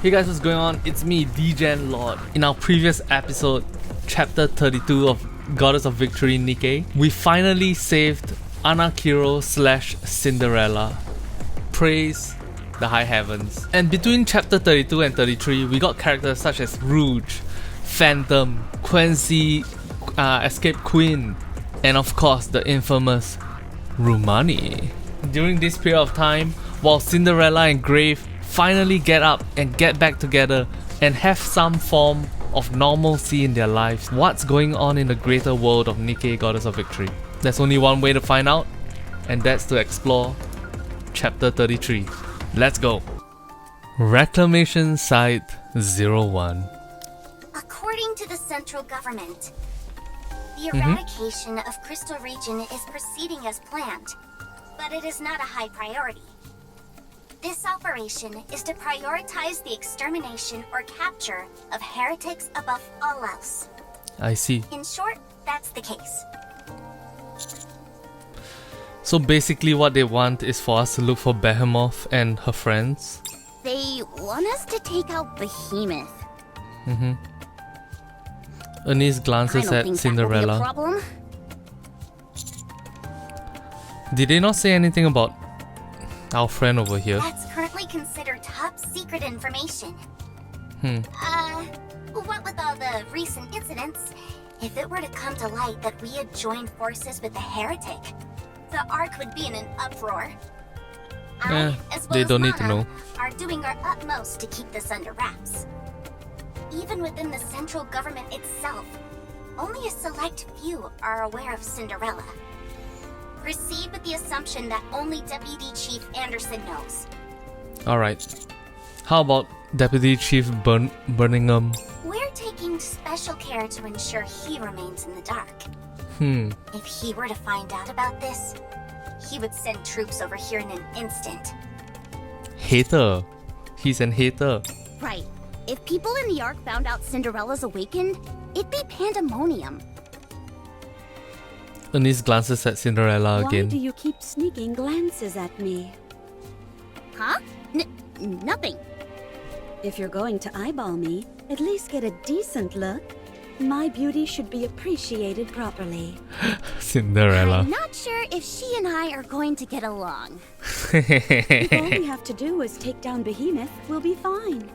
Hey guys, what's going on? It's me, DGen Lord. In our previous episode, chapter 32 of Goddess of Victory Nikke, we finally saved Anakiro / Cinderella. Praise the high heavens. And between chapter 32 and 33, we got characters such as Rouge, Phantom, Quincy, Escape Queen, and of course the infamous Rumani. During this period of time, while Cinderella and Grave finally get up and get back together and have some form of normalcy in their lives, what's going on in the greater world of Nikke, Goddess of Victory? There's only one way to find out, and that's to explore chapter 33. Let's go! Reclamation Site 01. According to the central government, the eradication of Crystal Region is proceeding as planned, but it is not a high priority. This operation is to prioritize the extermination or capture of heretics above all else. I see. In short, that's the case. So basically what they want is for us to look for Behemoth and her friends. They want us to take out Behemoth. Ernest glances at Cinderella. That will be a problem. Did they not say anything about our friend over here? That's currently considered top secret information. What with all the recent incidents, if it were to come to light that we had joined forces with the Heretic, the Ark would be in an uproar. I, as well they as don't need to Mana, know. are doing our utmost to keep this under wraps. Even within the central government itself, only a select few are aware of Cinderella. Proceed with the assumption that only Deputy Chief Anderson knows. Alright. How about Deputy Chief Birmingham? We're taking special care to ensure he remains in the dark. If he were to find out about this, he would send troops over here in an instant. Hater. He's an hater. Right. If people in the Ark found out Cinderella's awakened, it'd be pandemonium. Ernest glances at Cinderella Why again. do you keep sneaking glances at me? Huh? Nothing. If you're going to eyeball me, at least get a decent look. My beauty should be appreciated properly. Cinderella. I'm not sure if she and I are going to get along. If all we have to do is take down Behemoth, we'll be fine.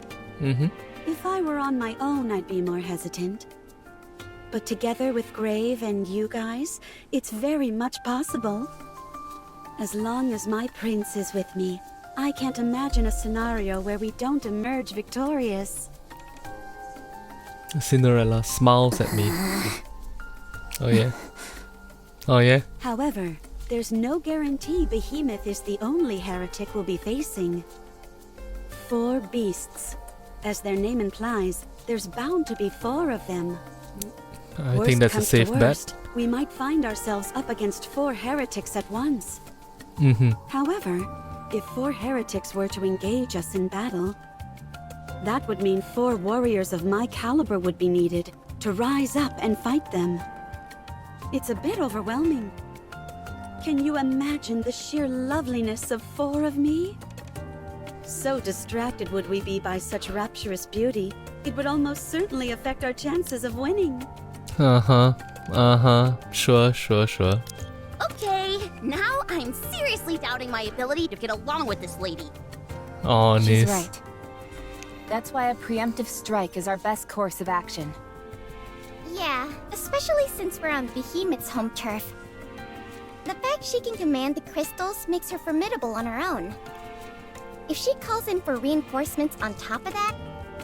If I were on my own, I'd be more hesitant. But together with Grave and you guys, it's very much possible. As long as my prince is with me, I can't imagine a scenario where we don't emerge victorious. Cinderella smiles at me. Oh yeah? Oh yeah? However, there's no guarantee Behemoth is the only heretic we'll be facing. 4 beasts. As their name implies, there's bound to be 4 of them. I Worst think that's a comes safe to bet. worst, we might find ourselves up against 4 heretics at once. However, if 4 heretics were to engage us in battle, that would mean 4 warriors of my caliber would be needed to rise up and fight them. It's a bit overwhelming. Can you imagine the sheer loveliness of 4 of me? So distracted would we be by such rapturous beauty, it would almost certainly affect our chances of winning. Sure. Okay, now I'm seriously doubting my ability to get along with this lady. Oh, She's Nis. right. That's why a preemptive strike is our best course of action. Yeah, especially since we're on Behemoth's home turf. The fact she can command the crystals makes her formidable on her own. If she calls in for reinforcements on top of that,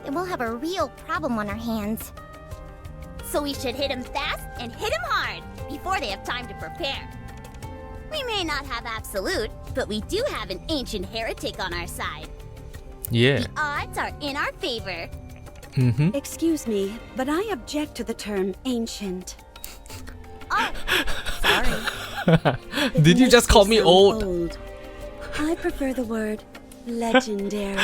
then we'll have a real problem on our hands. So we should hit him fast and hit him hard before they have time to prepare. We may not have absolute, but we do have an ancient heretic on our side. Yeah. The odds are in our favor. Excuse me, but I object to the term ancient. Oh, sorry. It Did you makes just call me sound old? I prefer the word legendary.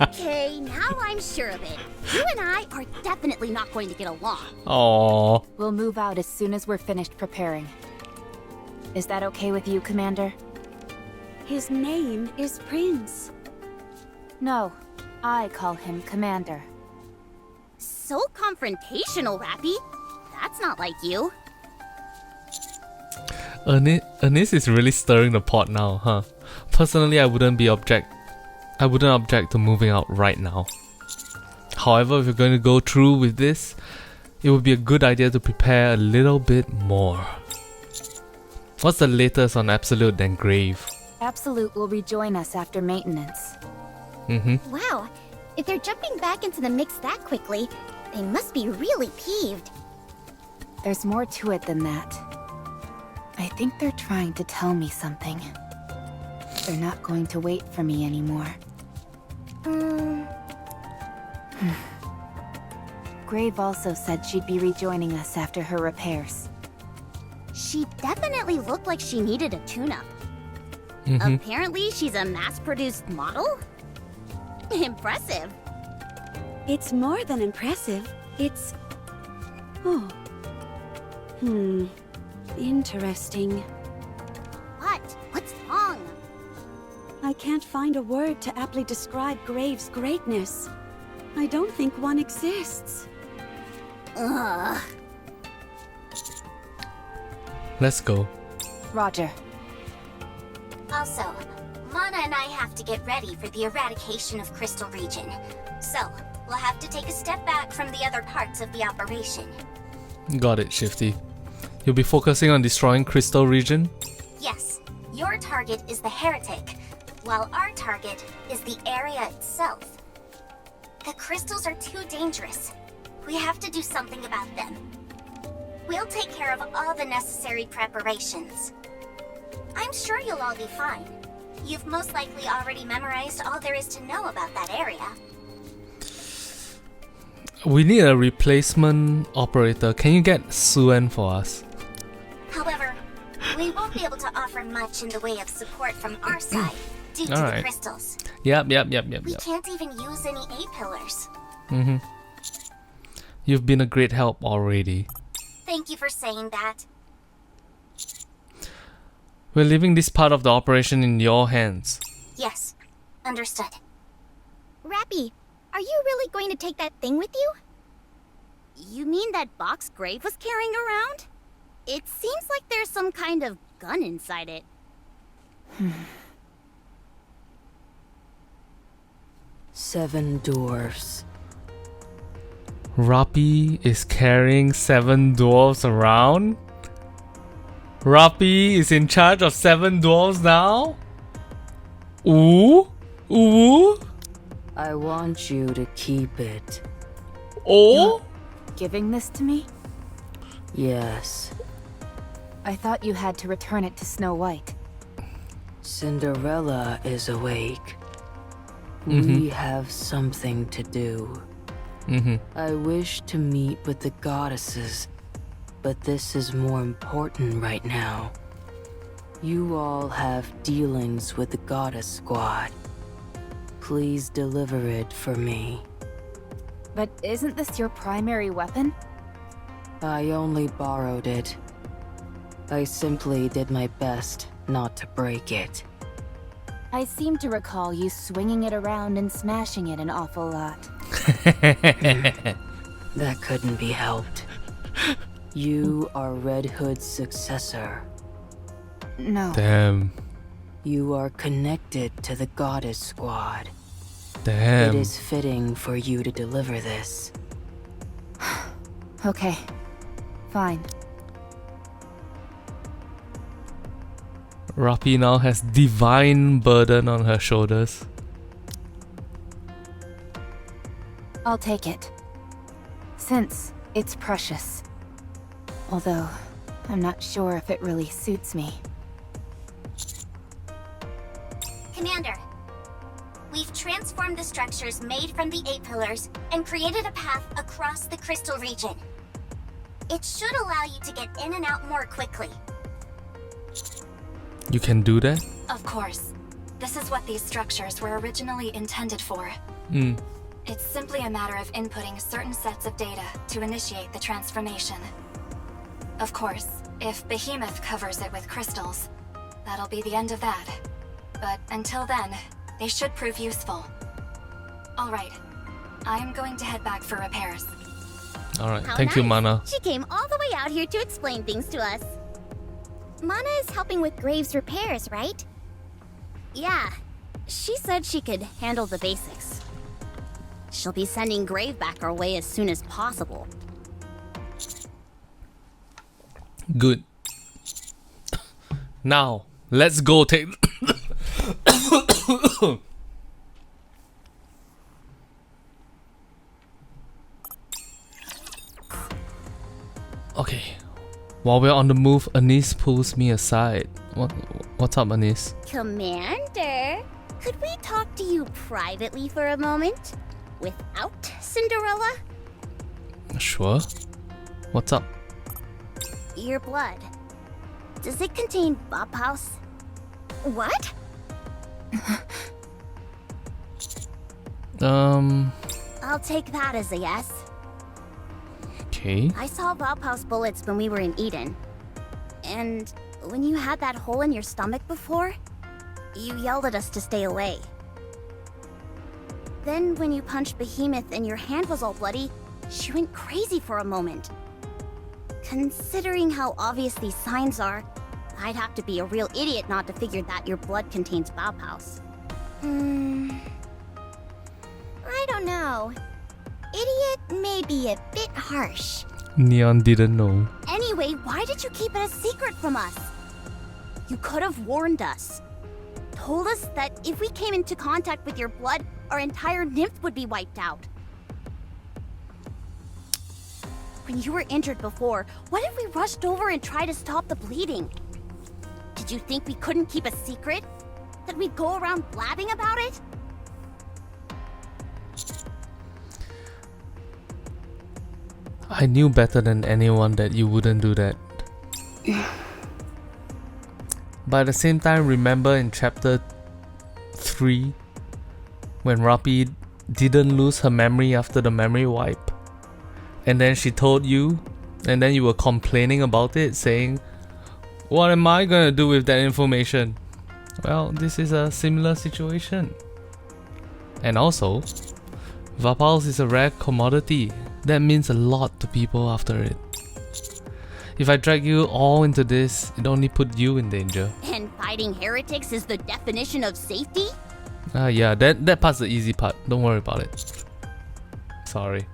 Okay, now I'm sure of it. You and I are definitely not going to get along. Aww. We'll move out as soon as we're finished preparing. Is that okay with you, Commander? His name is Prince. No, I call him Commander. So confrontational, Rappy. That's not like you. Ernest is really stirring the pot now, huh? Personally, I wouldn't object to moving out right now. However, if you're going to go through with this, it would be a good idea to prepare a little bit more. What's the latest on Absolute and Grave? Absolute will rejoin us after maintenance. Wow, if they're jumping back into the mix that quickly, they must be really peeved. There's more to it than that. I think they're trying to tell me something. They're not going to wait for me anymore. Grave also said she'd be rejoining us after her repairs. She definitely looked like she needed a tune-up. Apparently, she's a mass-produced model? Impressive. It's more than impressive. It's... Oh. Interesting. What? What's wrong? I can't find a word to aptly describe Grave's greatness. I don't think one exists. Ugh. Let's go. Roger. Also, Mana and I have to get ready for the eradication of Crystal Region. So, we'll have to take a step back from the other parts of the operation. Got it, Shifty. You'll be focusing on destroying Crystal Region? Yes, your target is the Heretic, while our target is the area itself. The crystals are too dangerous. We have to do something about them. We'll take care of all the necessary preparations. I'm sure you'll all be fine. You've most likely already memorized all there is to know about that area. We need a replacement operator. Can you get Suen for us? However, we won't be able to offer much in the way of support from our side due to the crystals. Yep. We can't even use any A-pillars. You've been a great help already. Thank you for saying that. We're leaving this part of the operation in your hands. Yes, understood. Rappy, are you really going to take that thing with you? You mean that box Grave was carrying around? It seems like there's some kind of gun inside it. 7 dwarfs. Rappy is carrying 7 dwarves around? Rappy is in charge of 7 dwarves now? Ooh? Ooh? I want you to keep it. Oh? Giving this to me? Yes. I thought you had to return it to Snow White. Cinderella is awake. We have something to do. I wish to meet with the goddesses, but this is more important right now. You all have dealings with the goddess squad. Please deliver it for me. But isn't this your primary weapon? I only borrowed it. I simply did my best not to break it. I seem to recall you swinging it around and smashing it an awful lot. That couldn't be helped. You are Red Hood's successor. No. Damn. You are connected to the goddess squad. Damn. It is fitting for you to deliver this. Okay. Fine. Rappy now has divine burden on her shoulders. I'll take it. Since it's precious. Although, I'm not sure if it really suits me. Commander, we've transformed the structures made from the A-pillars and created a path across the Crystal Region. It should allow you to get in and out more quickly. You can do that? Of course. This is what these structures were originally intended for. It's simply a matter of inputting certain sets of data to initiate the transformation. Of course, if Behemoth covers it with crystals, that'll be the end of that. But until then, they should prove useful. All right. I am going to head back for repairs. Alright, How thank you, nice. Mana. She came all the way out here to explain things to us. Mana is helping with Graves' repairs, right? Yeah. She said she could handle the basics. She'll be sending Grave back our way as soon as possible. Good. Now, let's go take... Okay. While we're on the move, Anise pulls me aside. What's up, Anise? Commander, could we talk to you privately for a moment? Without Cinderella? Sure. What's up? Your blood. Does it contain Bauhaus? What? I'll take that as a yes. Okay. I saw Bauhaus bullets when we were in Eden. And when you had that hole in your stomach before, you yelled at us to stay away. Then when you punched Behemoth and your hand was all bloody, she went crazy for a moment. Considering how obvious these signs are, I'd have to be a real idiot not to figure that your blood contains Bauhaus. I don't know. Idiot may be a bit harsh. Neon didn't know. Anyway, why did you keep it a secret from us? You could have warned us. Told us that if we came into contact with your blood, our entire nymph would be wiped out. When you were injured before, what if we rushed over and tried to stop the bleeding? Did you think we couldn't keep a secret? That we'd go around blabbing about it? I knew better than anyone that you wouldn't do that. But at the same time, remember in chapter 3, when Rapi didn't lose her memory after the memory wipe, and then she told you, and then you were complaining about it, saying, what am I gonna do with that information? Well, this is a similar situation. And also, Vapals is a rare commodity. That means a lot to people after it. If I drag you all into this, it only put you in danger. And fighting heretics is the definition of safety? Yeah, that part's the easy part. Don't worry about it. Sorry.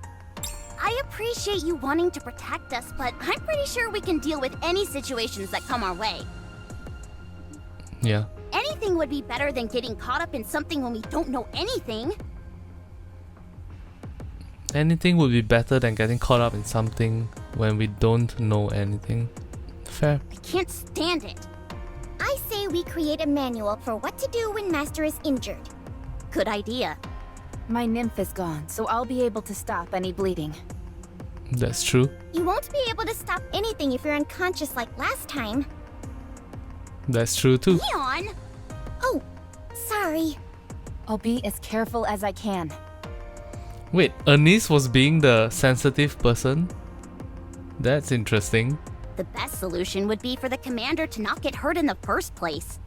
I appreciate you wanting to protect us, but I'm pretty sure we can deal with any situations that come our way. Yeah. Anything would be better than getting caught up in something when we don't know anything. Anything would be better than getting caught up in something when we don't know anything. Fair. I can't stand it. I say we create a manual for what to do when Master is injured. Good idea. My nymph is gone, so I'll be able to stop any bleeding. That's true. You won't be able to stop anything if you're unconscious like last time. That's true too. Leon! Oh, sorry. I'll be as careful as I can. Wait, Anise was being the sensitive person? That's interesting. The best solution would be for the commander to not get hurt in the first place.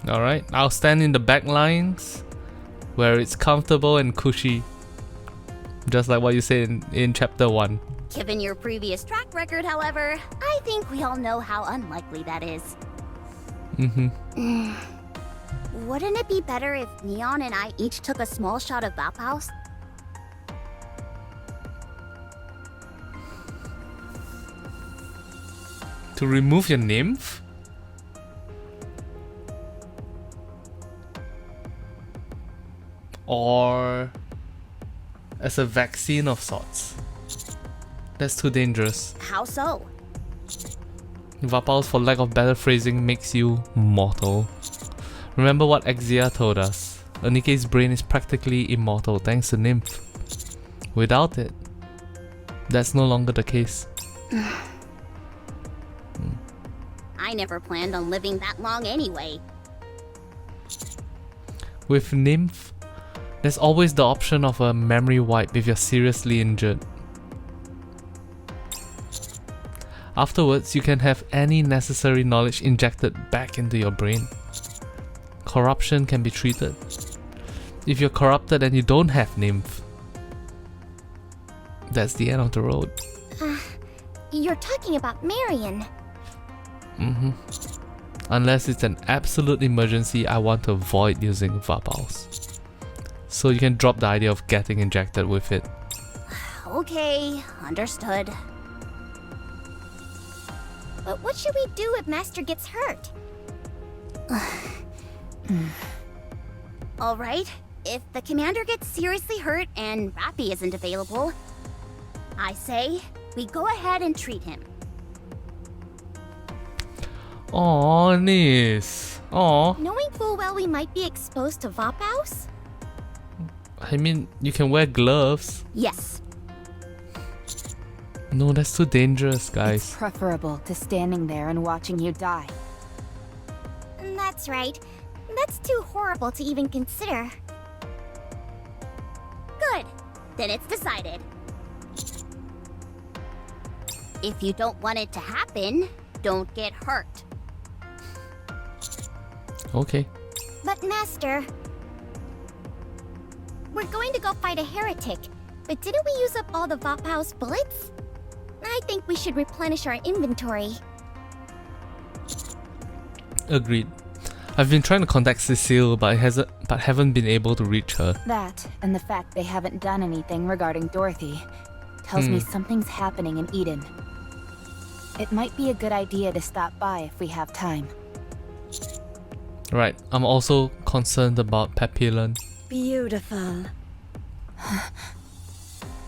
Alright, I'll stand in the back lines where it's comfortable and cushy. Just like what you said in chapter 1. Given your previous track record, however, I think we all know how unlikely that is. Wouldn't it be better if Neon and I each took a small shot of Bauhaus? To remove your nymph? Or as a vaccine of sorts? That's too dangerous. How so? Vapals, for lack of better phrasing, makes you mortal. Remember what Exia told us. A Nikke's brain is practically immortal thanks to Nymph. Without it, that's no longer the case. I never planned on living that long anyway. With Nymph, there's always the option of a memory wipe if you're seriously injured. Afterwards, you can have any necessary knowledge injected back into your brain. Corruption can be treated. If you're corrupted and you don't have nymph, that's the end of the road. You're talking about Marion. Unless it's an absolute emergency, I want to avoid using revolves. So you can drop the idea of getting injected with it. Okay, understood. But what should we do if Master gets hurt? Alright, if the commander gets seriously hurt and Rappy isn't available, I say we go ahead and treat him. Aww, Nis. Aww. Knowing full well we might be exposed to Vophouse? I mean, you can wear gloves. Yes. No, that's too dangerous, guys. It's preferable to standing there and watching you die. That's right. That's too horrible to even consider. Good. Then it's decided. If you don't want it to happen, don't get hurt. Okay. But Master, we're going to go fight a heretic, but didn't we use up all the Vophouse bullets? I think we should replenish our inventory. Agreed. I've been trying to contact Cecile, but haven't been able to reach her. That, and the fact they haven't done anything regarding Dorothy, tells me something's happening in Eden. It might be a good idea to stop by if we have time. Right, I'm also concerned about Papillon. Beautiful.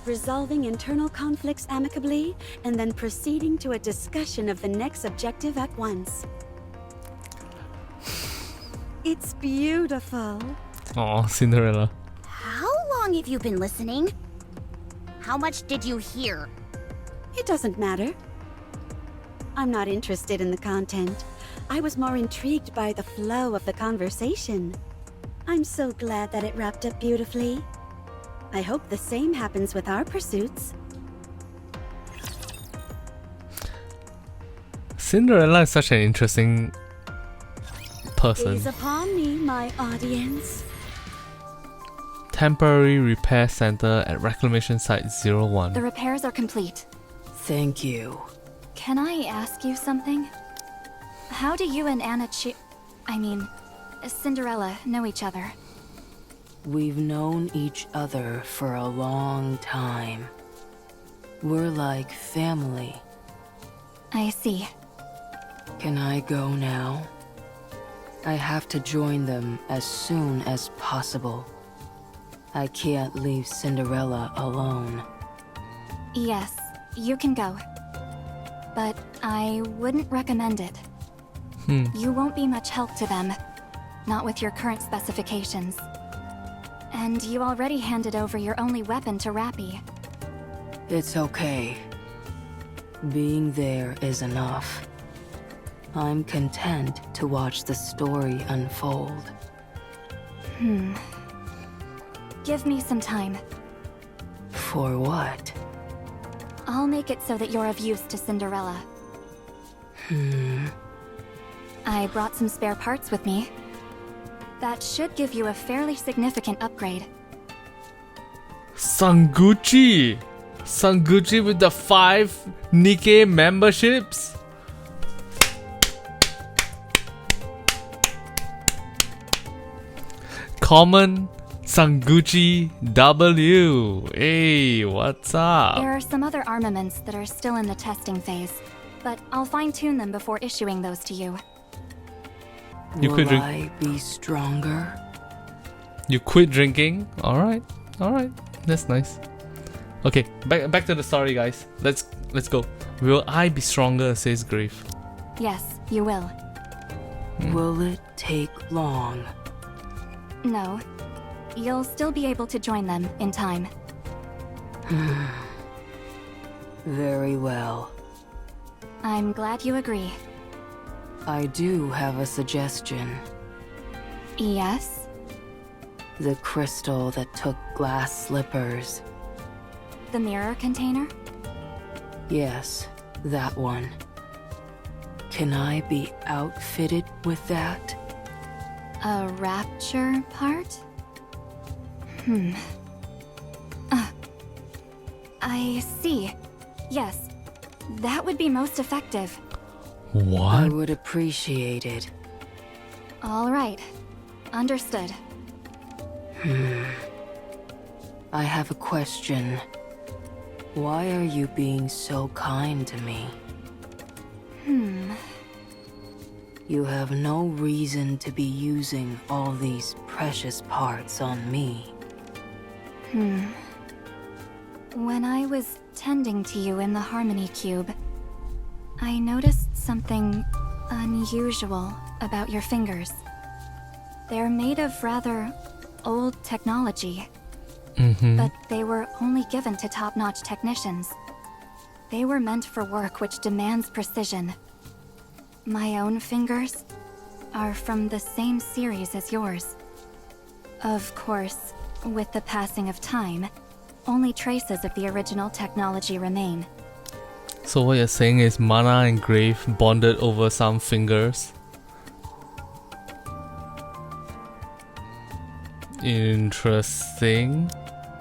Resolving internal conflicts amicably, and then proceeding to a discussion of the next objective at once. It's beautiful. Aw, Cinderella. How long have you been listening? How much did you hear? It doesn't matter. I'm not interested in the content. I was more intrigued by the flow of the conversation. I'm so glad that it wrapped up beautifully. I hope the same happens with our pursuits. Cinderella is such an interesting person. Gaze upon me, my audience. Temporary repair center at Reclamation Site 01. The repairs are complete. Thank you. Can I ask you something? How do you and Cinderella know each other? We've known each other for a long time. We're like family. I see. Can I go now? I have to join them as soon as possible. I can't leave Cinderella alone. Yes, you can go. But I wouldn't recommend it. You won't be much help to them. Not with your current specifications. And you already handed over your only weapon to Rappy. It's okay. Being there is enough. I'm content to watch the story unfold. Give me some time. For what? I'll make it so that you're of use to Cinderella. I brought some spare parts with me. That should give you a fairly significant upgrade. Sanguchi! Sanguchi with the 5 Nikke memberships? Common Sanguchi W. Hey, what's up? There are some other armaments that are still in the testing phase, but I'll fine-tune them before issuing those to you. Will I be stronger? You quit drinking? Alright, that's nice. Okay, back to the story, guys. Let's go. Will I be stronger, says Grief. Yes, you will. Will it take long? No. You'll still be able to join them in time. Very well. I'm glad you agree. I do have a suggestion. Yes? The crystal that took glass slippers. The mirror container? Yes, that one. Can I be outfitted with that? A rapture part? I see. Yes, that would be most effective. What? I would appreciate it. All right. Understood. I have a question. Why are you being so kind to me? You have no reason to be using all these precious parts on me. When I was tending to you in the Harmony Cube, I noticed something unusual about your fingers. They're made of rather old technology, but they were only given to top-notch technicians. They were meant for work which demands precision. My own fingers are from the same series as yours. Of course, with the passing of time, only traces of the original technology remain. So what you're saying is Mana and Grave bonded over some fingers? Interesting.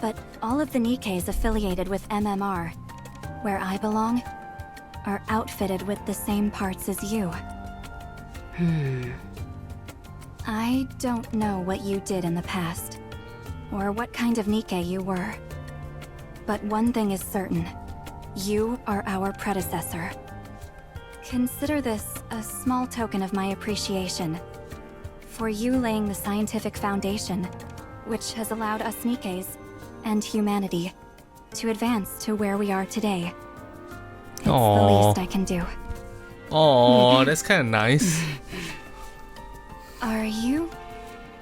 But all of the Nikkes affiliated with MMR, where I belong, are outfitted with the same parts as you. I don't know what you did in the past, or what kind of Nikke you were. But one thing is certain. You are our predecessor. Consider this a small token of my appreciation for you laying the scientific foundation, which has allowed us Nikkes and humanity to advance to where we are today. It's the least I can do. Oh, that's kind of nice. Are you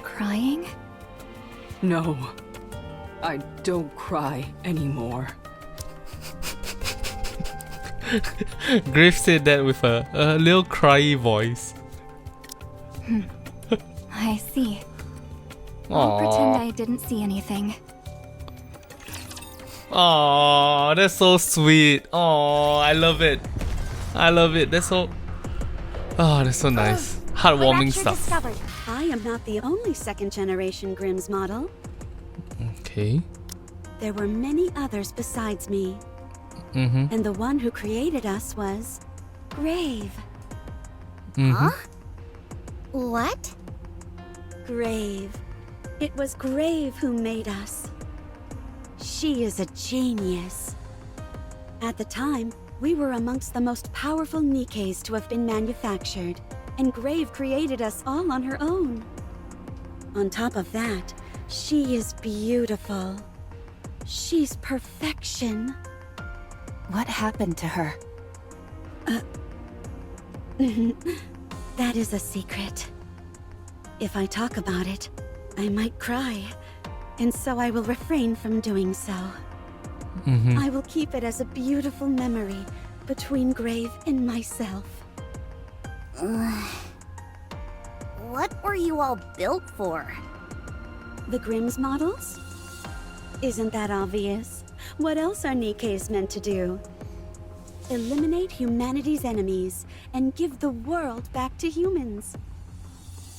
crying? No, I don't cry anymore. Grave said that with a little cryy voice. I see. I'll pretend I didn't see anything. Oh, that's so sweet. Oh, I love it. I love it. That's so... Oh, that's so nice. Heartwarming stuff. Discovered. I am not the only second-generation Grimm's model. Okay. There were many others besides me. And the one who created us was Grave. Huh? What? Grave. It was Grave who made us. She is a genius. At the time, we were amongst the most powerful Nikkes to have been manufactured, and Grave created us all on her own. On top of that, she is beautiful. She's perfection. What happened to her? That is a secret. If I talk about it, I might cry, and so I will refrain from doing so. I will keep it as a beautiful memory between Grave and myself. What were you all built for? The Grimm's models? Isn't that obvious? What else are Nikkes meant to do? Eliminate humanity's enemies and give the world back to humans.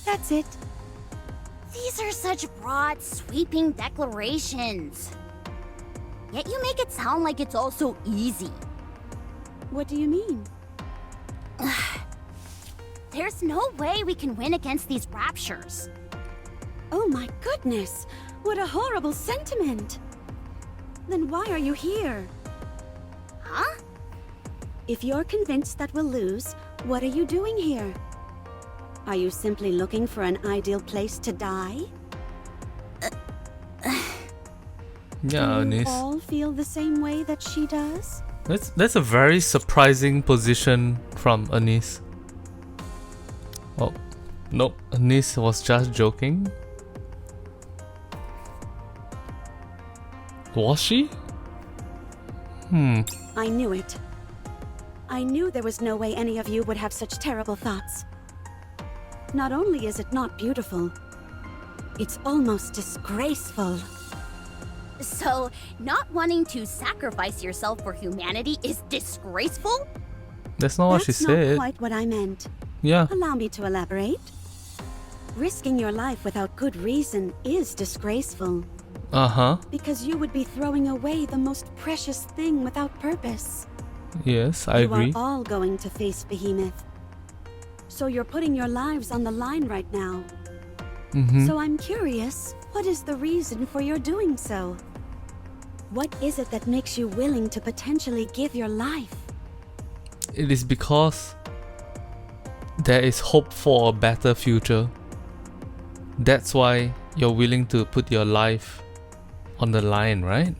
That's it. These are such broad, sweeping declarations. Yet you make it sound like it's all so easy. What do you mean? There's no way we can win against these Raptures. Oh my goodness! What a horrible sentiment! Then why are you here? Huh? If you're convinced that we'll lose, what are you doing here? Are you simply looking for an ideal place to die? Yeah, Do you Anis. all feel the same way that she does? That's a very surprising position from Anis. Oh, nope. Anis was just joking. Was she? I knew it. I knew there was no way any of you would have such terrible thoughts. Not only is it not beautiful, it's almost disgraceful. So, not wanting to sacrifice yourself for humanity is disgraceful? That's not what she That's not said. quite what I meant. Yeah. Allow me to elaborate. Risking your life without good reason is disgraceful. Because you would be throwing away the most precious thing without purpose. Yes, I agree. You are all going to face Behemoth. So you're putting your lives on the line right now. So I'm curious, what is the reason for your doing so? What is it that makes you willing to potentially give your life? It is because there is hope for a better future. That's why you're willing to put your life on the line, right?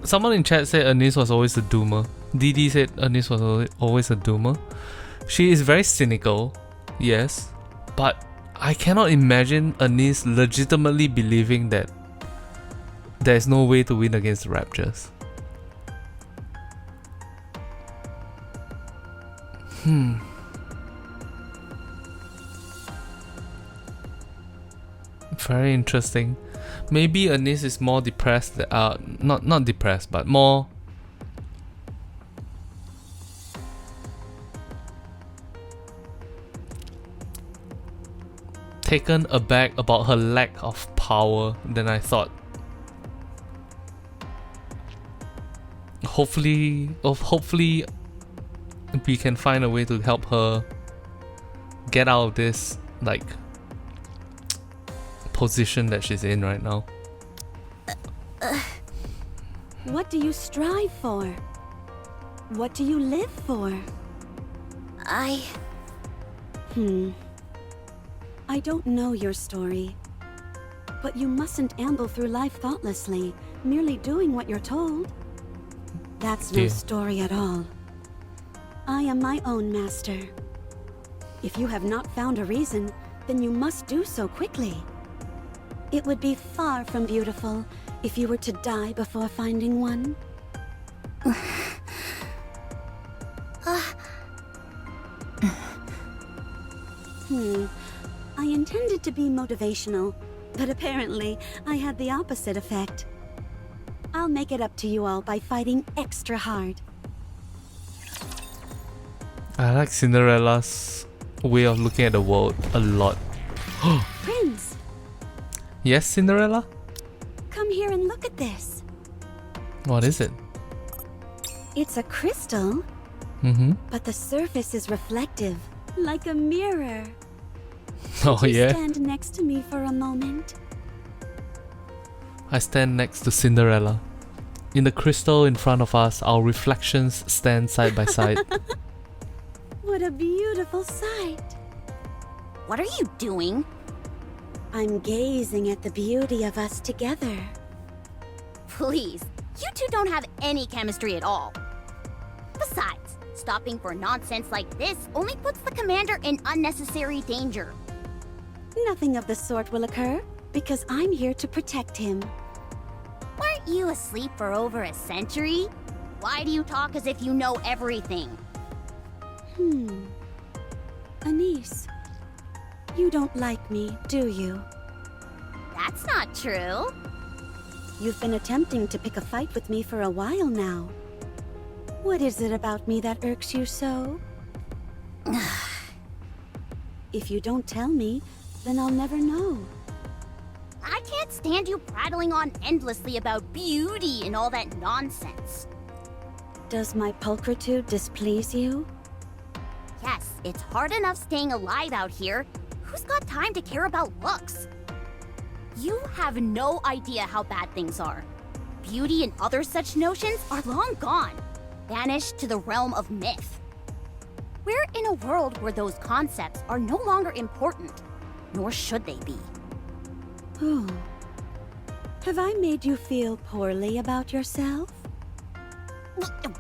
Someone in chat said Anice was always a doomer. DD said Anice was always a doomer. She is very cynical, yes, but I cannot imagine Anice legitimately believing that there is no way to win against the Raptures. Very interesting. Maybe Anice is more depressed, not depressed, but more taken aback about her lack of power than I thought. Hopefully we can find a way to help her get out of this like position that she's in right now. What do you strive for? What do you live for? I don't know your story, but you mustn't amble through life thoughtlessly, merely doing what you're told. That's no story at all. I am my own master. If you have not found a reason, then you must do so quickly. It would be far from beautiful if you were to die before finding one. I intended to be motivational, but apparently I had the opposite effect. I'll make it up to you all by fighting extra hard. I like Cinderella's way of looking at the world a lot. Prince! Yes, Cinderella? Come here and look at this. What is it? It's a crystal, but the surface is reflective, like a mirror. Oh Could you yeah? stand next to me for a moment? I stand next to Cinderella. In the crystal in front of us, our reflections stand side by side. What a beautiful sight. What are you doing? I'm gazing at the beauty of us together. Please, you two don't have any chemistry at all. Besides, stopping for nonsense like this only puts the commander in unnecessary danger. Nothing of the sort will occur, because I'm here to protect him. Weren't you asleep for over a century? Why do you talk as if you know everything? Anise, you don't like me, do you? That's not true. You've been attempting to pick a fight with me for a while now. What is it about me that irks you so? If you don't tell me, then I'll never know. I can't stand you prattling on endlessly about beauty and all that nonsense. Does my pulchritude displease you? Yes, it's hard enough staying alive out here. Who's got time to care about looks? You have no idea how bad things are. Beauty and other such notions are long gone, vanished to the realm of myth. We're in a world where those concepts are no longer important, nor should they be. Oh. Have I made you feel poorly about yourself?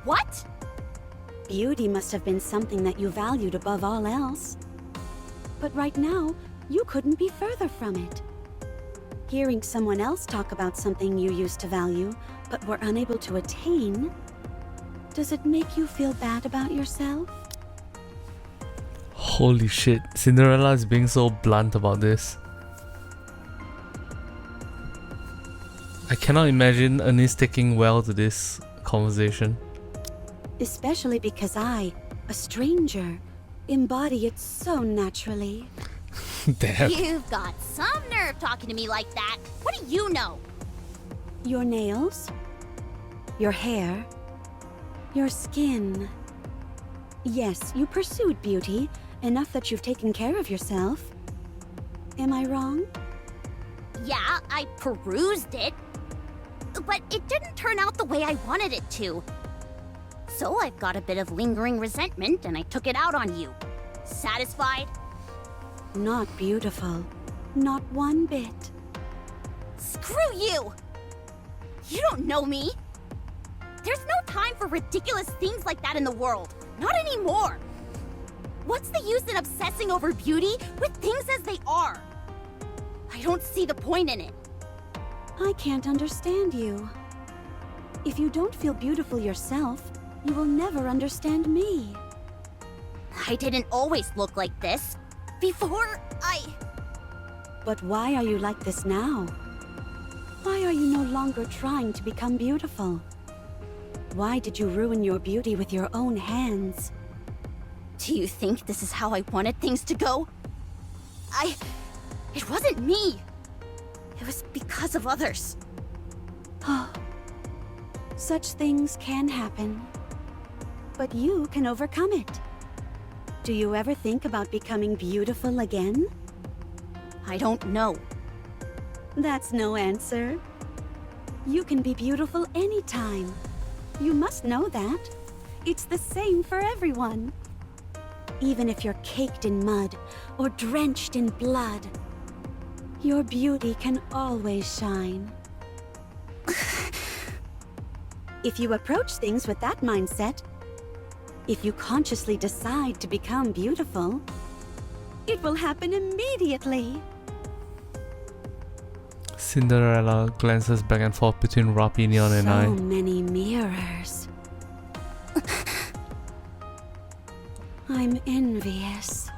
What? Beauty must have been something that you valued above all else. But right now, you couldn't be further from it. Hearing someone else talk about something you used to value, but were unable to attain, does it make you feel bad about yourself? Holy shit, Cinderella is being so blunt about this. I cannot imagine Anise taking well to this conversation. Especially because I, a stranger, embody it so naturally. Damn. You've got some nerve talking to me like that. What do you know? Your nails, your hair, your skin. Yes, you pursued beauty, enough that you've taken care of yourself. Am I wrong? Yeah, I perused it. But it didn't turn out the way I wanted it to. So I've got a bit of lingering resentment and I took it out on you. Satisfied? Not beautiful. Not one bit. Screw you! You don't know me. There's no time for ridiculous things like that in the world. Not anymore. What's the use in obsessing over beauty with things as they are? I don't see the point in it. I can't understand you. If you don't feel beautiful yourself, you will never understand me. I didn't always look like this. Before I... But why are you like this now? Why are you no longer trying to become beautiful? Why did you ruin your beauty with your own hands? Do you think this is how I wanted things to go? It wasn't me. It was because of others. Such things can happen. But you can overcome it. Do you ever think about becoming beautiful again? I don't know. That's no answer. You can be beautiful anytime. You must know that. It's the same for everyone. Even if you're caked in mud or drenched in blood, your beauty can always shine. If you approach things with that mindset, if you consciously decide to become beautiful, it will happen immediately. Cinderella glances back and forth between Rapinion and I. So many mirrors. I'm envious.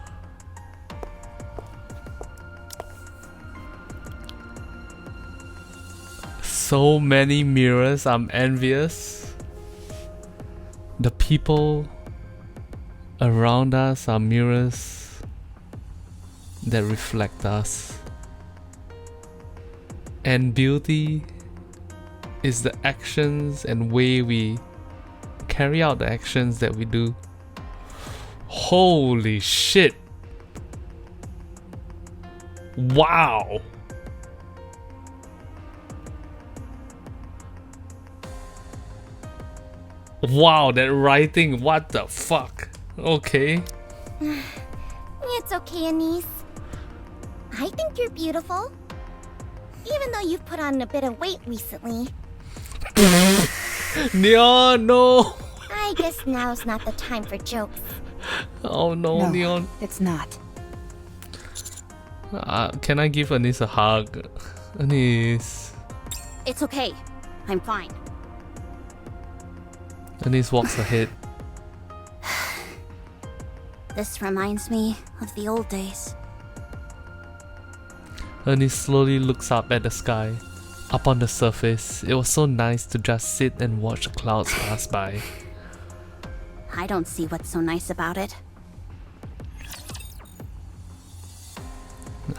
So many mirrors, I'm envious. The people around us are mirrors that reflect us. And beauty is the actions and way we carry out the actions that we do. Holy shit! Wow! Wow, that writing, what the fuck? Okay. It's okay, Anise. I think you're beautiful. Even though you've put on a bit of weight recently. Neon, no! I guess now's not the time for jokes. Oh no, Neon. It's not. Can I give Anise a hug? Anise. It's okay. I'm fine. Anise walks ahead. This reminds me of the old days. Anise slowly looks up at the sky. Up on the surface, it was so nice to just sit and watch the clouds pass by. I don't see what's so nice about it.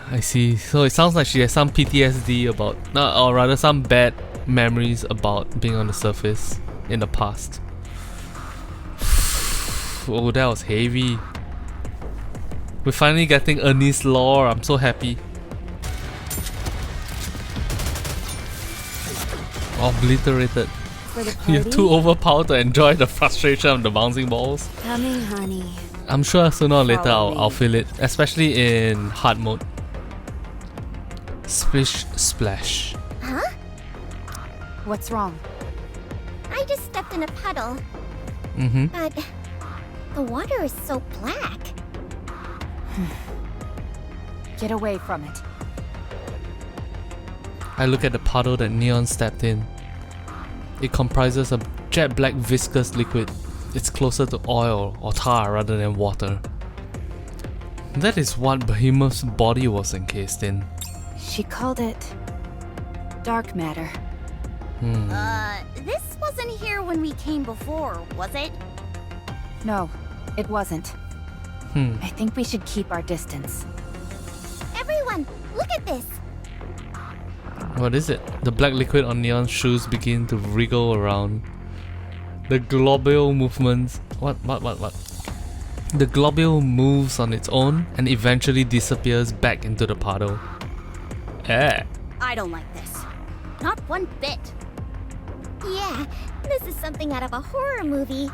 I see. So it sounds like she has some PTSD about, or rather some bad memories about being on the surface in the past. Oh, that was heavy. We're finally getting Anise lore. I'm so happy. Obliterated. You're too overpowered to enjoy the frustration of the bouncing balls. Coming, honey. I'm sure sooner or later Follow me. I'll feel it, especially in hard mode. Splish splash. Huh? What's wrong? I just stepped in a puddle. But the water is so black. Get away from it. I look at the puddle that Neon stepped in. It comprises a jet black viscous liquid. It's closer to oil or tar rather than water. That is what Behemoth's body was encased in. She called it dark matter. This wasn't here when we came before, was it? No, it wasn't. I think we should keep our distance. on, look at this. What is it? The black liquid on Neon's shoes begin to wriggle around. The globule movements. What? The globule moves on its own and eventually disappears back into the puddle. I don't like this. Not one bit. Yeah, this is something out of a horror movie.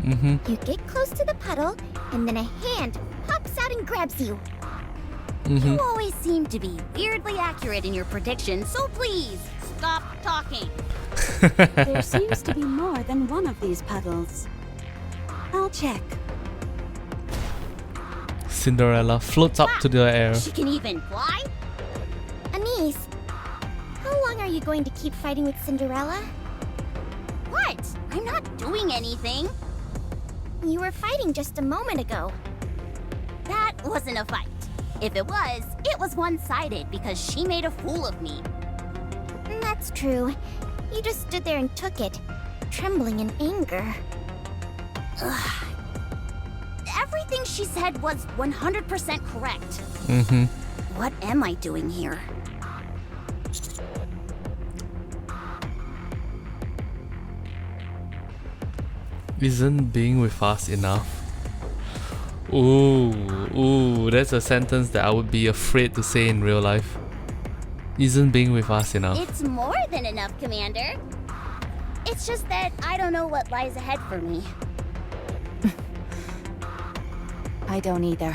You get close to the puddle, and then a hand pops out and grabs you. You always seem to be weirdly accurate in your predictions, so please, stop talking. There seems to be more than one of these puddles. I'll check. Cinderella floats up to the air. She can even fly? Anise, how long are you going to keep fighting with Cinderella? What? I'm not doing anything. You were fighting just a moment ago. That wasn't a fight. If it was one-sided because she made a fool of me. That's true. You just stood there and took it, trembling in anger. Ugh. Everything she said was 100% correct. What am I doing here? Isn't being with us enough? Ooh, that's a sentence that I would be afraid to say in real life. Isn't being with us enough? It's more than enough, Commander. It's just that I don't know what lies ahead for me. I don't either.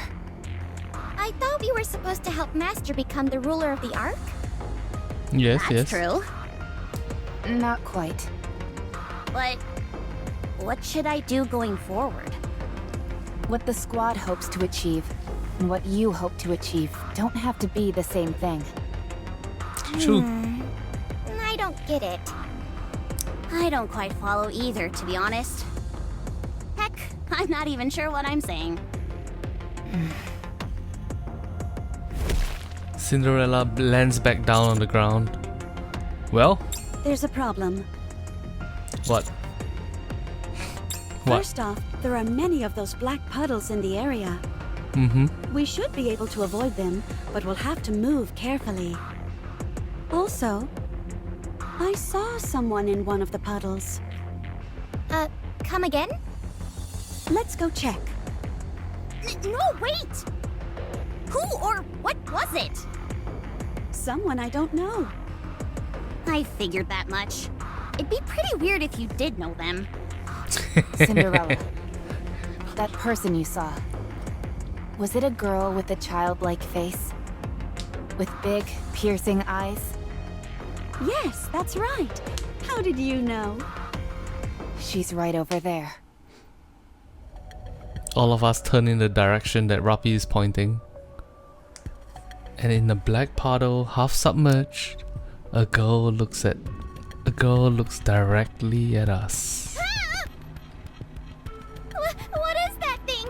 I thought we were supposed to help Master become the ruler of the Ark? Yes, That's true. Not quite. But what should I do going forward? What the squad hopes to achieve and what you hope to achieve don't have to be the same thing. True. I don't get it. I don't quite follow either, to be honest. Heck, I'm not even sure what I'm saying. Cinderella lands back down on the ground. Well? There's a problem. What? First off, there are many of those black puddles in the area. We should be able to avoid them, but we'll have to move carefully. Also, I saw someone in one of the puddles. Come again? Let's go check. No, wait! Who or what was it? Someone I don't know. I figured that much. It'd be pretty weird if you did know them. Cinderella. That person you saw. Was it a girl with a childlike face? With big, piercing eyes? Yes, that's right. How did you know? She's right over there. All of us turn in the direction that Rappi is pointing. And in the black puddle, half submerged, a girl looks directly at us. What is that thing?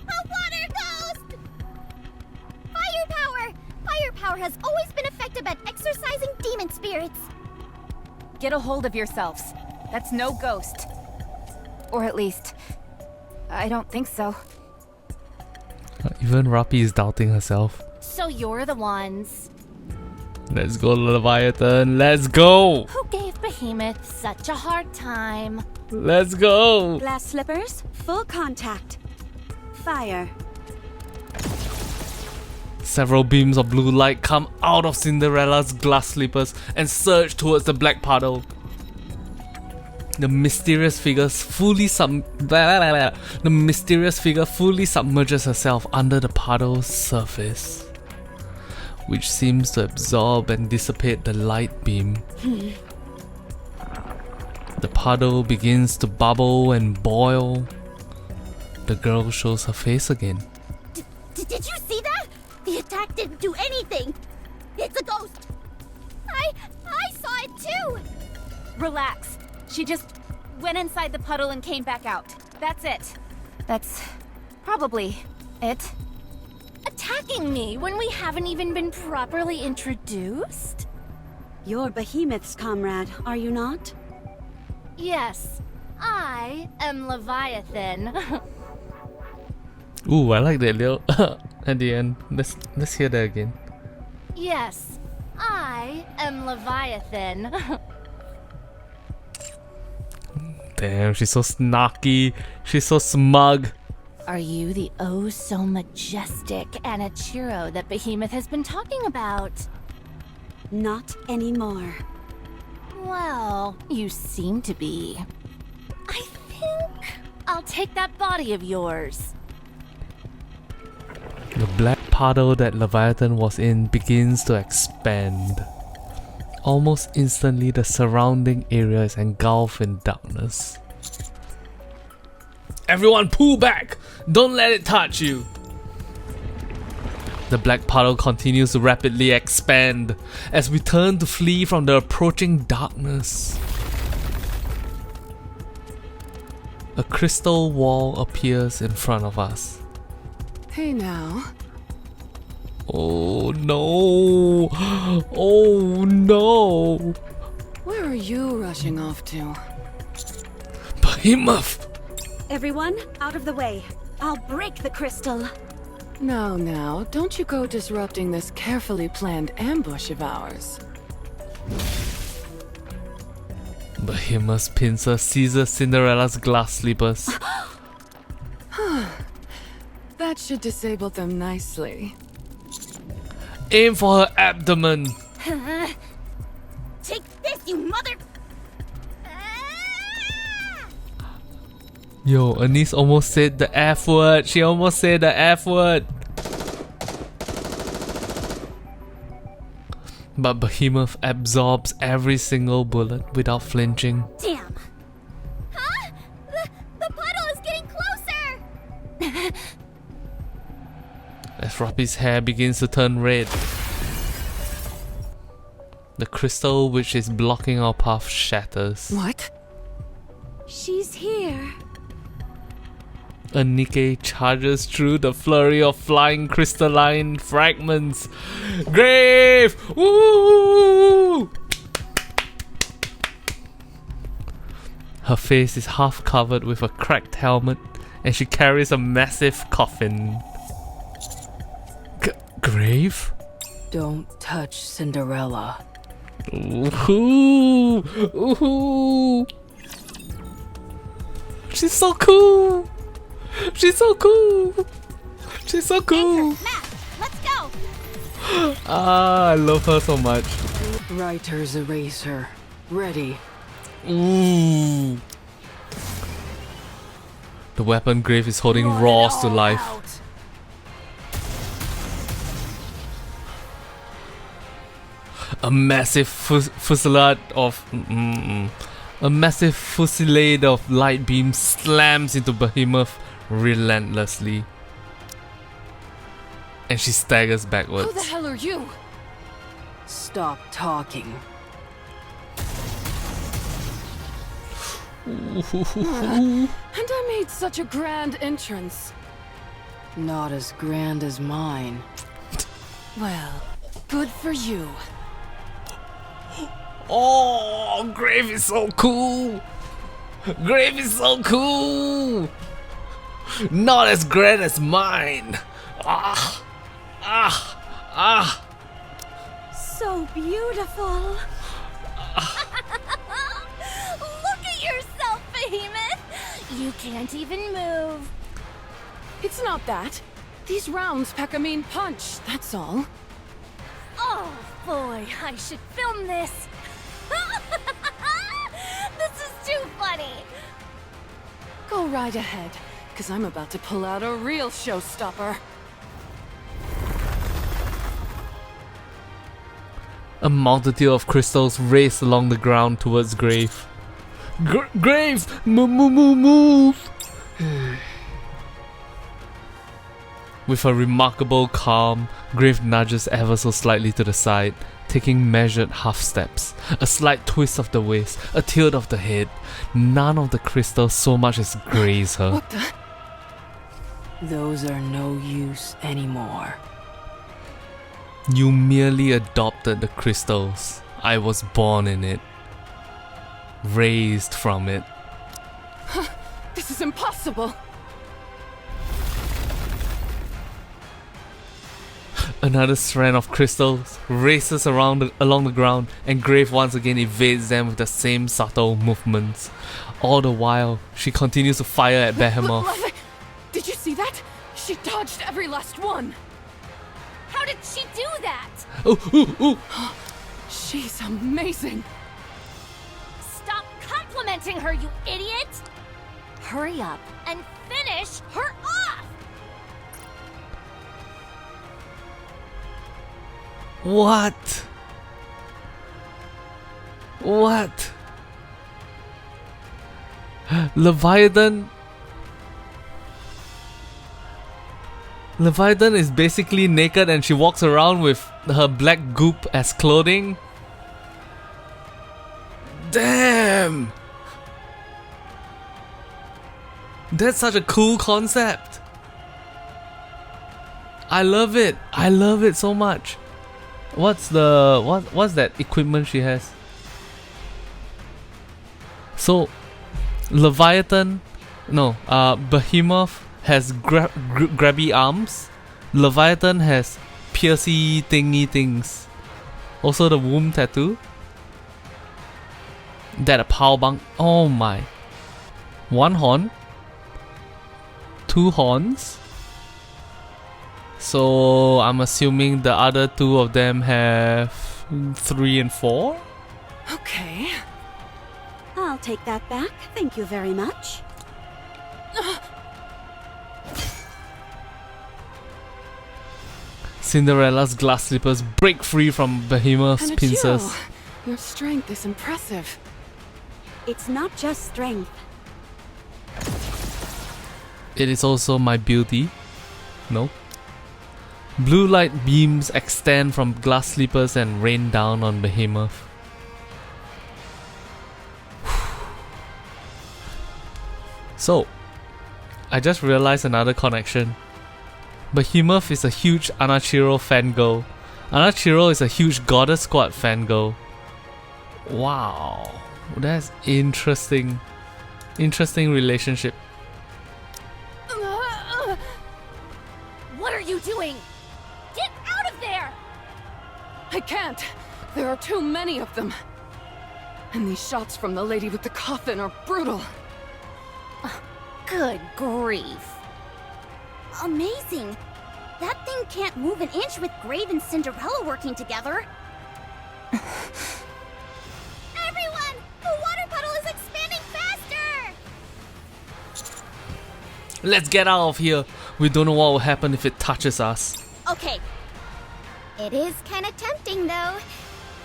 A water ghost! Firepower! Firepower has always been effective at exorcising demon spirits. Get a hold of yourselves. That's no ghost. Or at least, I don't think so. Even Rappi is doubting herself. So you're the ones Let's go, Leviathan. Let's go. who gave Behemoth such a hard time. Let's go. Glass slippers, full contact. Fire. Several beams of blue light come out of Cinderella's glass slippers and surge towards the black puddle. The mysterious figure fully submerges herself under the puddle's surface, which seems to absorb and dissipate the light beam. The puddle begins to bubble and boil. The girl shows her face again. Did you see that? The attack didn't do anything. It's a ghost. I saw it too! Relax. She just went inside the puddle and came back out. That's it. That's probably it. Attacking me when we haven't even been properly introduced? You're Behemoth's comrade, are you not? Yes, I am Leviathan. Ooh, I like that little at the end. Let's hear that again. Yes, I am Leviathan. Damn, she's so snarky. She's so smug. Are you the oh so majestic Anachiro that Behemoth has been talking about? Not anymore. Well, you seem to be. I think I'll take that body of yours. The black puddle that Leviathan was in begins to expand. Almost instantly, the surrounding area is engulfed in darkness. Everyone pull back! Don't let it touch you! The black puddle continues to rapidly expand as we turn to flee from the approaching darkness. A crystal wall appears in front of us. Hey now. Oh no! Oh no! Where are you rushing off to? Behemoth! Everyone, out of the way. I'll break the crystal. Now, don't you go disrupting this carefully planned ambush of ours. Behemoth's pincer seizes Cinderella's glass slippers. That should disable them nicely. Aim for her abdomen! Take this, you mother... Yo, Anise almost said the F word. She almost said the F word. But Behemoth absorbs every single bullet without flinching. Damn. Huh? The puddle is getting closer! As Rappy's hair begins to turn red. The crystal which is blocking our path shatters. What? She's here. A Nikke charges through the flurry of flying crystalline fragments. Grave! Woo! Her face is half covered with a cracked helmet, and she carries a massive coffin. Grave? Don't touch Cinderella. Ooh! Ooh! She's so cool! She's so cool! She's so cool! Matt, let's go! Ah, I love her so much. Writer's eraser. Ready. Ooh. The weapon Grave is holding roars to life. A massive fusillade of a massive fusillade of light beams slams into Behemoth relentlessly, and she staggers backwards. Who the hell are you? Stop talking. And I made such a grand entrance. Not as grand as mine. Well, good for you. Oh, Grave is so cool! Grave is so cool! Not as grand as mine! Ah! Ah! Ah! So beautiful. Look at yourself, Behemoth! You can't even move. It's not that. These rounds pack a mean punch, that's all. Oh boy, I should film this. This is too funny. Go right ahead, because I'm about to pull out a real showstopper. A multitude of crystals race along the ground towards Grave. Grave! Move! With a remarkable calm, Grave nudges ever so slightly to the side, taking measured half steps. A slight twist of the waist, a tilt of the head. None of the crystals so much as graze her. What the? Those are no use anymore. You merely adopted the crystals. I was born in it. Raised from it. This is impossible. Another strand of crystals races along the ground, and Grave once again evades them with the same subtle movements. All the while, she continues to fire at Behemoth. Did you see that? She dodged every last one. How did she do that? Oh. She's amazing. Stop complimenting her, you idiot! Hurry up and finish her off! What? Leviathan is basically naked and she walks around with her black goop as clothing. Damn! That's such a cool concept. I love it. I love it so much. What's that equipment she has? So Leviathan, Behemoth has grabby arms. Leviathan has piercy thingy things. Also the womb tattoo. That a power bunk. Oh my. One horn. Two horns. So I'm assuming the other two of them have 3 and 4. Okay. I'll take that back. Thank you very much. Cinderella's glass slippers break free from Behemoth's pincers. Your strength is impressive. It's not just strength. It is also my beauty. No. Blue light beams extend from glass slippers and rain down on Behemoth. So, I just realized another connection. Behemoth is a huge Anachiro fangirl. Anachiro is a huge Goddess Squad fangirl. Wow, that's interesting. Interesting relationship. What are you doing? Get out of there! I can't. There are too many of them. And these shots from the lady with the coffin are brutal. Good grief. Amazing. That thing can't move an inch with Grave and Cinderella working together. Everyone! The water puddle is expanding faster! Let's get out of here. We don't know what will happen if it touches us. Okay. It is kind of tempting though.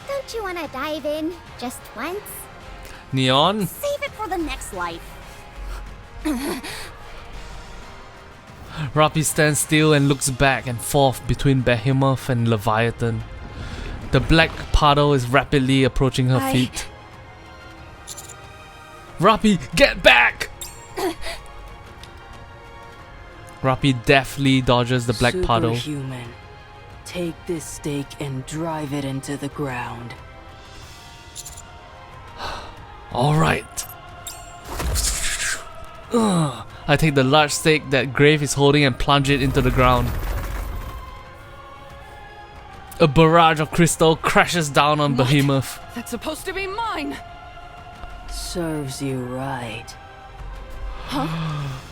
Don't you want to dive in just once? Neon? Save it for the next life. Rappi stands still and looks back and forth between Behemoth and Leviathan. The black puddle is rapidly approaching her feet. Rappi, get back! Rappi deftly dodges the black puddle. Superhuman. Take this stake and drive it into the ground. Alright. I take the large stake that Grave is holding and plunge it into the ground. A barrage of crystal crashes down on Behemoth. That's supposed to be mine! Serves you right. Huh?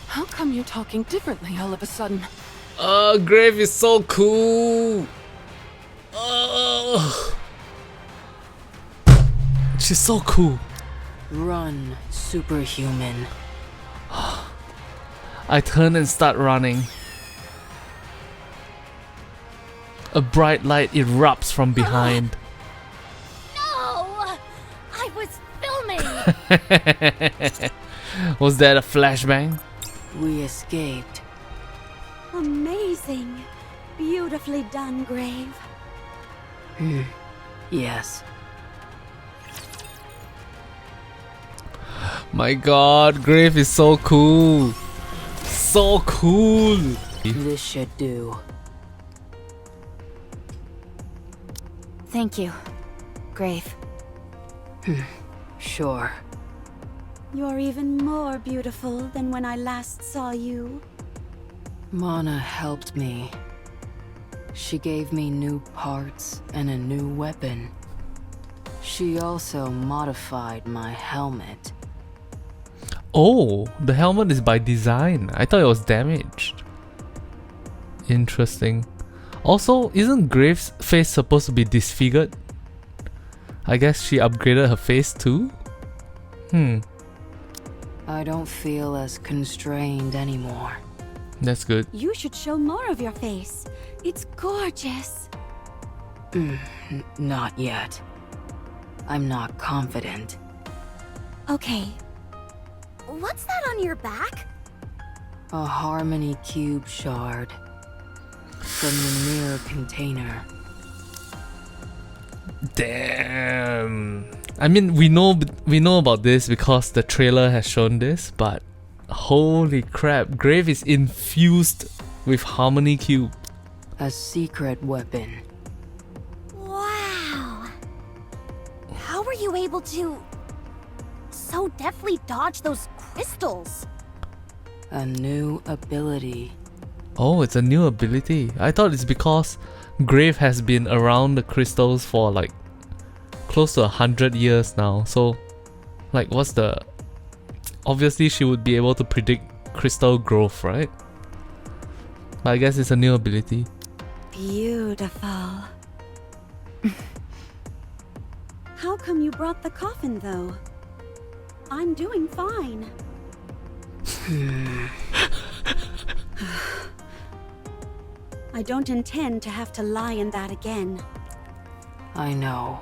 How come you're talking differently all of a sudden? Grave is so cool! She's so cool. Run, superhuman. I turn and start running. A bright light erupts from behind. No! I was filming! Was that a flashbang? We escaped. Amazing. Beautifully done, Grave. Yes. My god, Grave is so cool. So cool. This should do. Thank you, Grave. Sure. You're even more beautiful than when I last saw you. Mana helped me. She gave me new parts and a new weapon. She also modified my helmet. Oh, the helmet is by design. I thought it was damaged. Interesting. Also, isn't Graves' face supposed to be disfigured? I guess she upgraded her face too? I don't feel as constrained anymore. That's good. You should show more of your face. It's gorgeous. Not yet. I'm not confident. Okay. What's that on your back? A harmony cube shard from the mirror container. Damn. I mean, we know about this because the trailer has shown this, but holy crap, Grave is infused with harmony cube. A secret weapon. Wow. How were you able to so deftly dodge those crystals? A new ability. Oh, it's a new ability. I thought it's because Grave has been around the crystals for like close to 100 years now. So, like, what's the... Obviously, she would be able to predict crystal growth, right? But I guess it's a new ability. Beautiful. How come you brought the coffin, though? I'm doing fine. I don't intend to have to lie in that again. I know.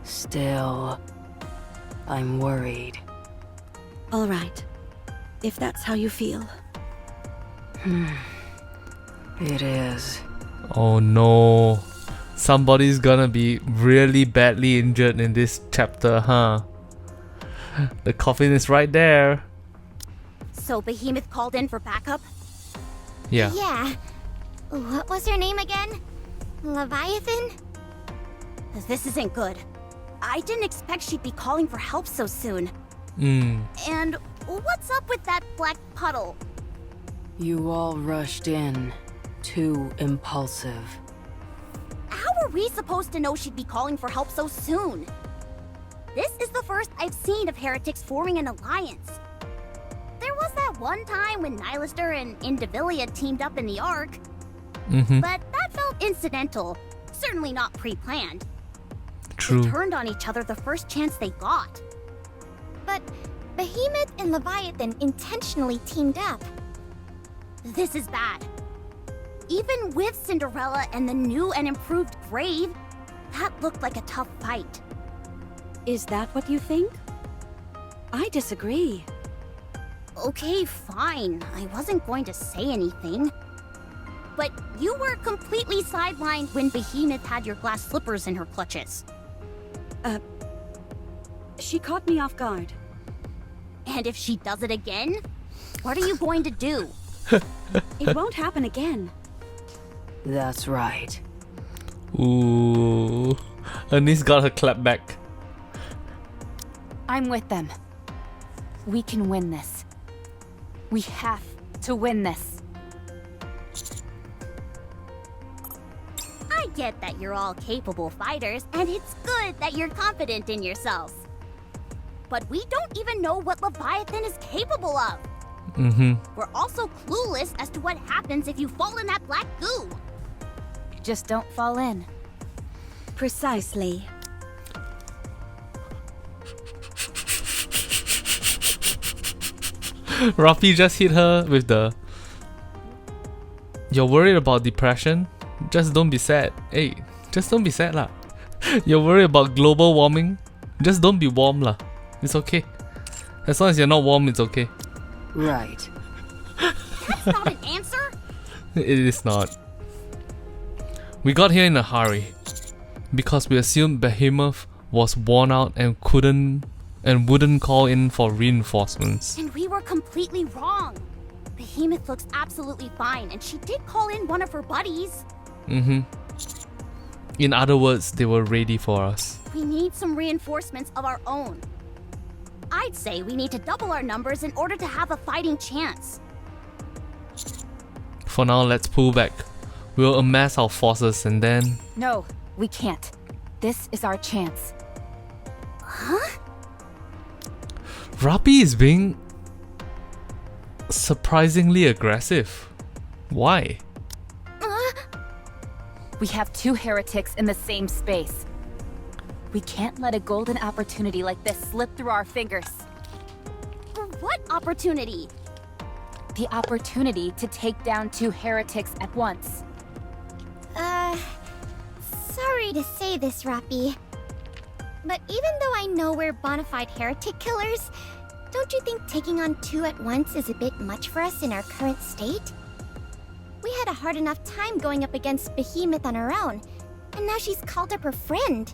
Still, I'm worried. All right, if that's how you feel. It is. Oh no. Somebody's gonna be really badly injured in this chapter, huh? The coffin is right there. So Behemoth called in for backup? Yeah. Yeah. What was her name again? Leviathan? This isn't good. I didn't expect she'd be calling for help so soon. And what's up with that black puddle? You all rushed in. Too impulsive. How were we supposed to know she'd be calling for help so soon? This is the first I've seen of heretics forming an alliance. There was that one time when Nihilister and Indivilia teamed up in the Ark. But that felt incidental, certainly not pre-planned. True. They turned on each other the first chance they got. But Behemoth and Leviathan intentionally teamed up. This is bad. Even with Cinderella and the new and improved Grave, that looked like a tough fight. Is that what you think? I disagree. Okay, fine. I wasn't going to say anything. But you were completely sidelined when Behemoth had your glass slippers in her clutches. She caught me off guard. And if she does it again, what are you going to do? It won't happen again. That's right. Ooh. Anise got her clap back. I'm with them. We can win this. We have to win this. I get that you're all capable fighters, and it's good that you're confident in yourselves. But we don't even know what Leviathan is capable of. We're also clueless as to what happens if you fall in that black goo. Just don't fall in. Precisely. Rafi just hit her with the... You're worried about depression? Just don't be sad. Hey, just don't be sad lah. You're worried about global warming? Just don't be warm lah. It's okay. As long as you're not warm, it's okay. Right. That's not an answer. It is not. We got here in a hurry because we assumed Behemoth was worn out and wouldn't call in for reinforcements. And we were completely wrong. Behemoth looks absolutely fine, and she did call in one of her buddies. In other words, they were ready for us. We need some reinforcements of our own. I'd say we need to double our numbers in order to have a fighting chance. For now, let's pull back. We'll amass our forces and then... No, we can't. This is our chance. Huh? Rappi is being surprisingly aggressive. Why? We have two heretics in the same space. We can't let a golden opportunity like this slip through our fingers. What opportunity? The opportunity to take down two heretics at once. Sorry to say this, Rappi. But even though I know we're bona fide heretic killers, don't you think taking on two at once is a bit much for us in our current state? We had a hard enough time going up against Behemoth on our own, and now she's called up her friend.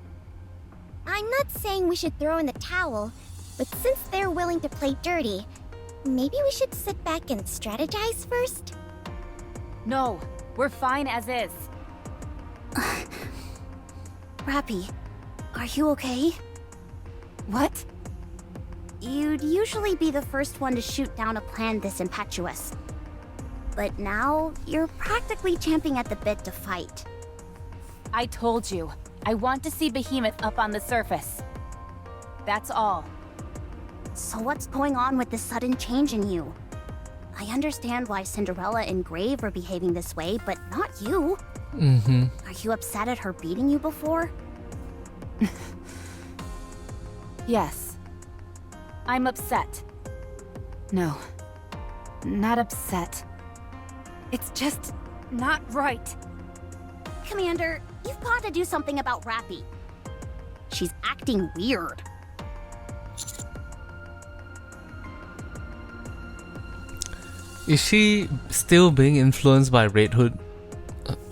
I'm not saying we should throw in the towel, but since they're willing to play dirty, maybe we should sit back and strategize first? No, we're fine as is. Rappi, are you okay? What? You'd usually be the first one to shoot down a plan this impetuous. But now, you're practically champing at the bit to fight. I told you, I want to see Behemoth up on the surface. That's all. So what's going on with this sudden change in you? I understand why Cinderella and Grave are behaving this way, but not you. Are you upset at her beating you before? Yes. I'm upset. No. Not upset. It's just not right. Commander, you've got to do something about Rappi. She's acting weird. Is she still being influenced by Red Hood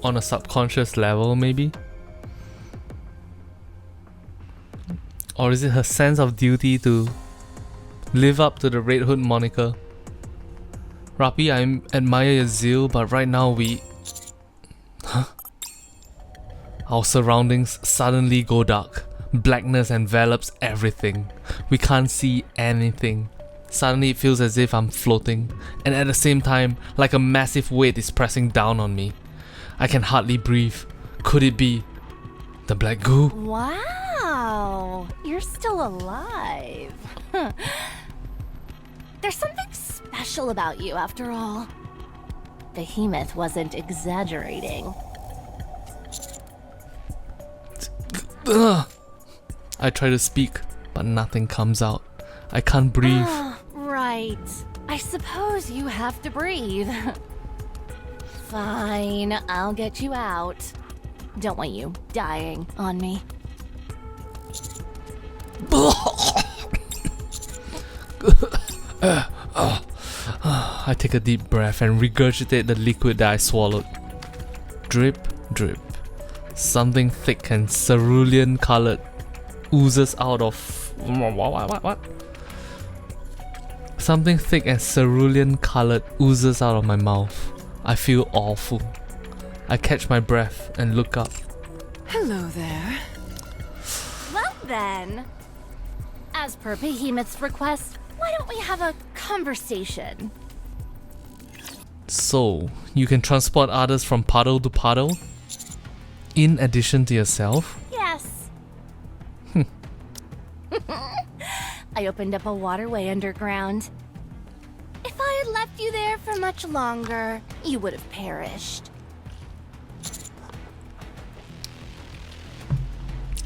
on a subconscious level, maybe? Or is it her sense of duty to live up to the Red Hood moniker? Rappi, I admire your zeal, but right now we... Our surroundings suddenly go dark. Blackness envelops everything. We can't see anything. Suddenly it feels as if I'm floating, and at the same time, like a massive weight is pressing down on me. I can hardly breathe. Could it be the black goo? Wow, you're still alive. There's something special about you after all. Behemoth wasn't exaggerating. I try to speak, but nothing comes out. I can't breathe. Right. I suppose you have to breathe. Fine, I'll get you out. Don't want you dying on me. I take a deep breath and regurgitate the liquid that I swallowed. Drip, drip. Something thick and cerulean colored oozes out of... What? Something thick and cerulean colored oozes out of my mouth. I feel awful. I catch my breath and look up. Hello there. Well then, as per Behemoth's request, why don't we have a conversation? So, you can transport others from puddle to puddle? In addition to yourself? Yes. I opened up a waterway underground. If I had left you there for much longer, you would have perished.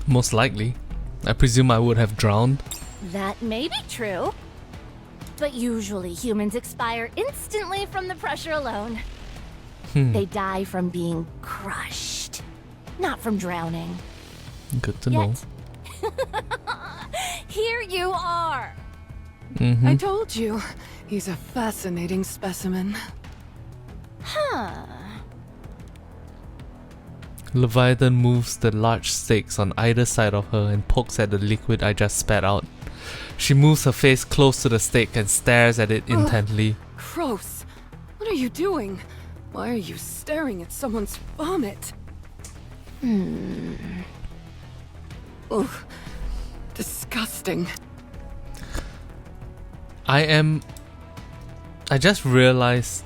Most likely. I presume I would have drowned. That may be true. But usually humans expire instantly from the pressure alone. They die from being crushed, not from drowning. Good to know. Here you are. I told you, he's a fascinating specimen. Huh. Leviathan moves the large stakes on either side of her and pokes at the liquid I just spat out. She moves her face close to the stake and stares at it intently. Gross. What are you doing? Why are you staring at someone's vomit? Ugh. Disgusting. I just realized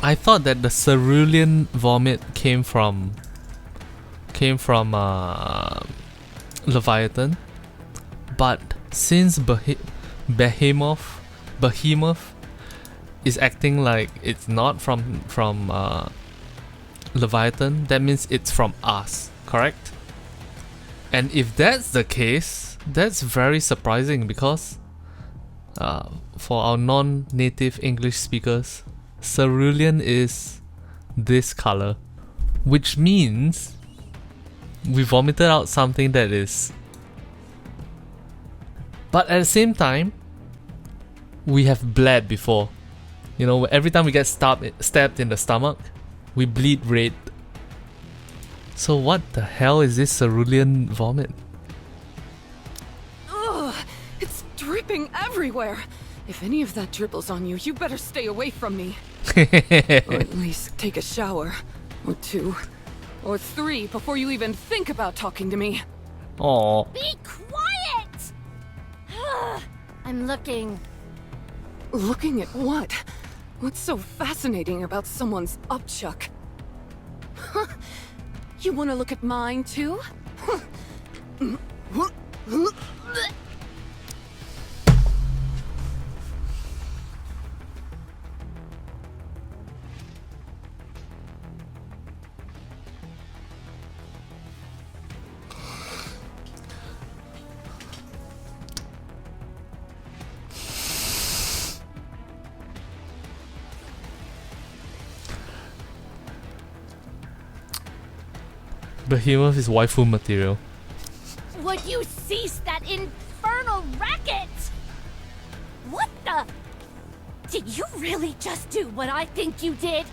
I thought that the cerulean vomit came from Leviathan, but since Behemoth is acting like it's not from Leviathan, that means it's from us, correct? And if that's the case, that's very surprising because for our non-native English speakers, cerulean is this color, which means we vomited out something that is. But at the same time, we have bled before. You know, every time we get stabbed in the stomach, we bleed red. So what the hell is this cerulean vomit? Ugh, it's dripping everywhere. If any of that dribbles on you, you better stay away from me. Or at least take a shower. Or 2. Or 3 before you even think about talking to me. Aww. Be quiet! I'm looking. Looking at what? What's so fascinating about someone's upchuck? You want to look at mine too? Behemoth is waifu material. Would you cease that infernal racket? What the? Did you really just do what I think you did?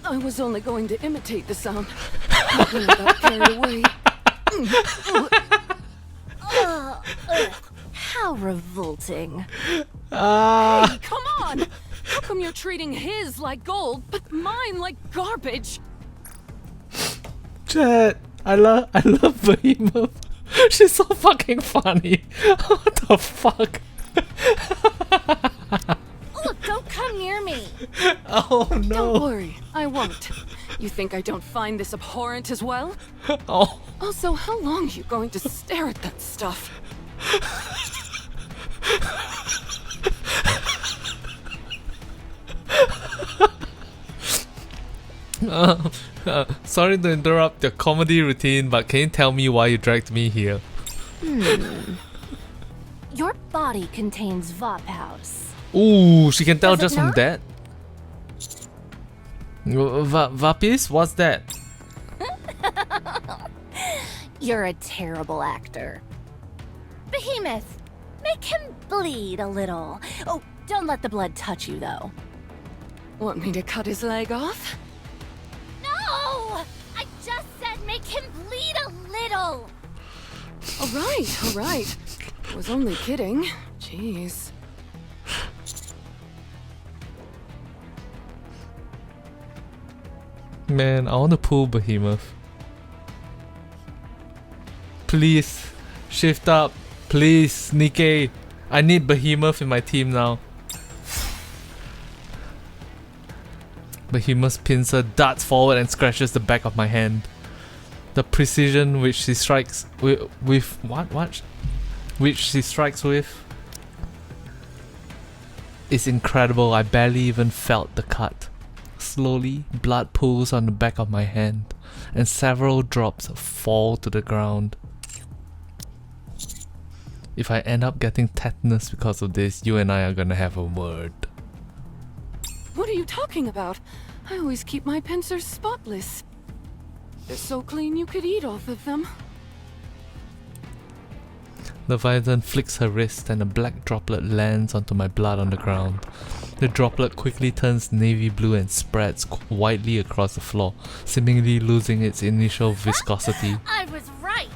I was only going to imitate the sound. I got carried away. How revolting. Hey, come on! How come you're treating his like gold, but mine like garbage? Chat, I love Behemoth. She's so fucking funny. What the fuck? Look, don't come near me. Oh no. Don't worry, I won't. You think I don't find this abhorrent as well? Oh. Also, how long are you going to stare at that stuff? Sorry to interrupt your comedy routine, but can you tell me why you dragged me here? Your body contains Vophouse. Ooh, she can tell Does just it from not? that? Vapis? What's that? You're a terrible actor. Behemoth, make him bleed a little. Oh, don't let the blood touch you, though. Want me to cut his leg off? No! I just said make him bleed a little! Alright. I was only kidding. Jeez. Man, I want to pull Behemoth. Please, shift up. Please, Nikke. I need Behemoth in my team now. Behemoth's pincer darts forward and scratches the back of my hand. The precision which she strikes with which she strikes with is incredible. I barely even felt the cut. Slowly, blood pools on the back of my hand, and several drops fall to the ground. If I end up getting tetanus because of this, you and I are gonna have a word. What are you talking about? I always keep my pincers spotless. They're so clean you could eat off of them. Leviathan flicks her wrist and a black droplet lands onto my blood on the ground. The droplet quickly turns navy blue and spreads widely across the floor, seemingly losing its initial viscosity. I was right!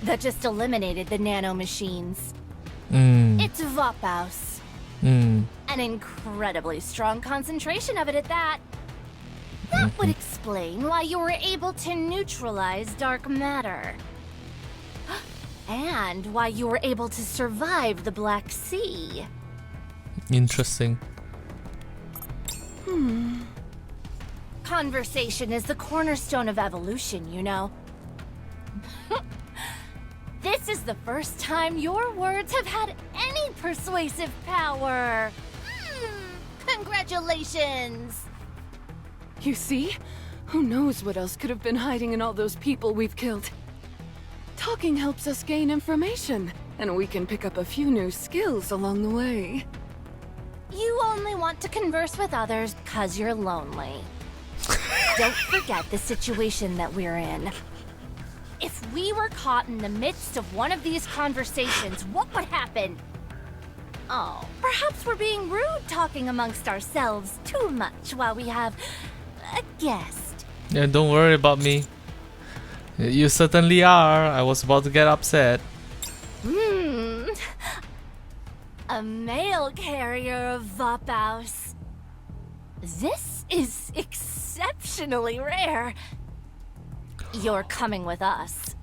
That just eliminated the nano machines. It's Vophouse. An incredibly strong concentration of it at that. That would explain why you were able to neutralize dark matter. And why you were able to survive the Black Sea. Interesting. Conversation is the cornerstone of evolution, you know. This is the first time your words have had any persuasive power. Congratulations! You see? Who knows what else could have been hiding in all those people we've killed. Talking helps us gain information, and we can pick up a few new skills along the way. You only want to converse with others because you're lonely. Don't forget the situation that we're in. If we were caught in the midst of one of these conversations, what would happen? Oh, perhaps we're being rude talking amongst ourselves too much while we have a guest. Yeah, don't worry about me. You certainly are. I was about to get upset. A mail carrier of Voppaus. This is exceptionally rare. You're coming with us.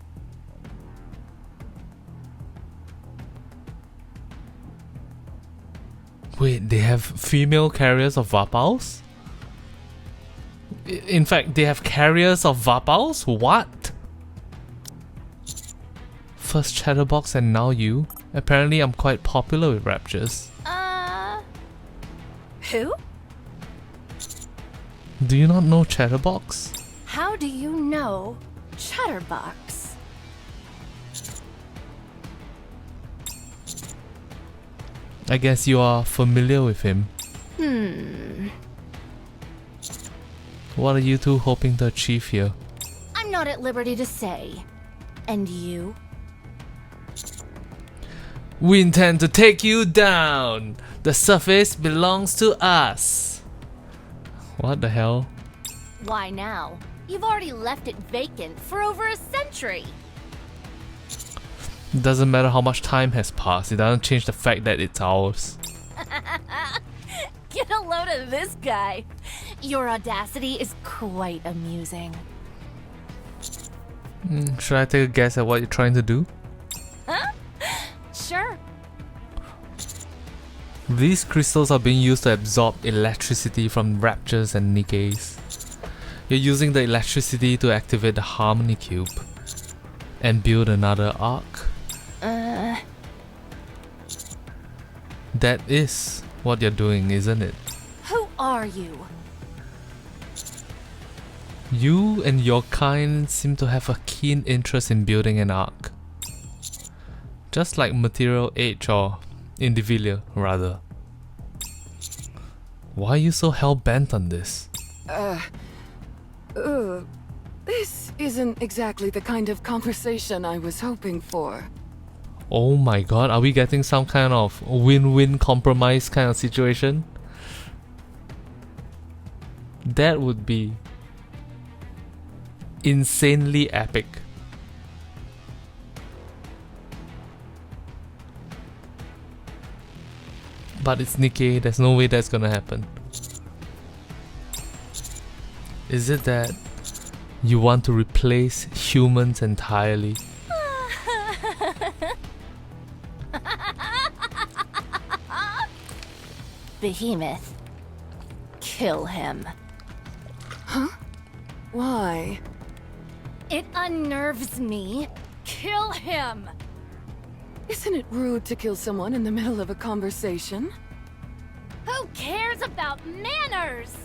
Wait, they have female carriers of Voppaus? In fact, they have carriers of Voppaus? What? First Chatterbox and now you? Apparently I'm quite popular with Raptures. Who? Do you not know Chatterbox? How do you know Chatterbox? I guess you are familiar with him. What are you two hoping to achieve here? I'm not at liberty to say. And you? We intend to take you down! The surface belongs to us! What the hell? Why now? You've already left it vacant for over a century. Doesn't matter how much time has passed, it doesn't change the fact that it's ours. Get a load of this guy. Your audacity is quite amusing. Should I take a guess at what you're trying to do? Huh? Sure. These crystals are being used to absorb electricity from Raptures and Nikkes. You're using the electricity to activate the Harmony Cube and build another arc. That is what you're doing, isn't it? Who are you? You and your kind seem to have a keen interest in building an arc. Just like Material Age or Indivilia, rather. Why are you so hell-bent on this? This isn't exactly the kind of conversation I was hoping for. Oh my god, are we getting some kind of win-win compromise kind of situation? That would be insanely epic. But it's Nikke, there's no way that's gonna happen. Is it that you want to replace humans entirely? Behemoth. Kill him. Huh? Why? It unnerves me. Kill him! Isn't it rude to kill someone in the middle of a conversation? Who cares about manners?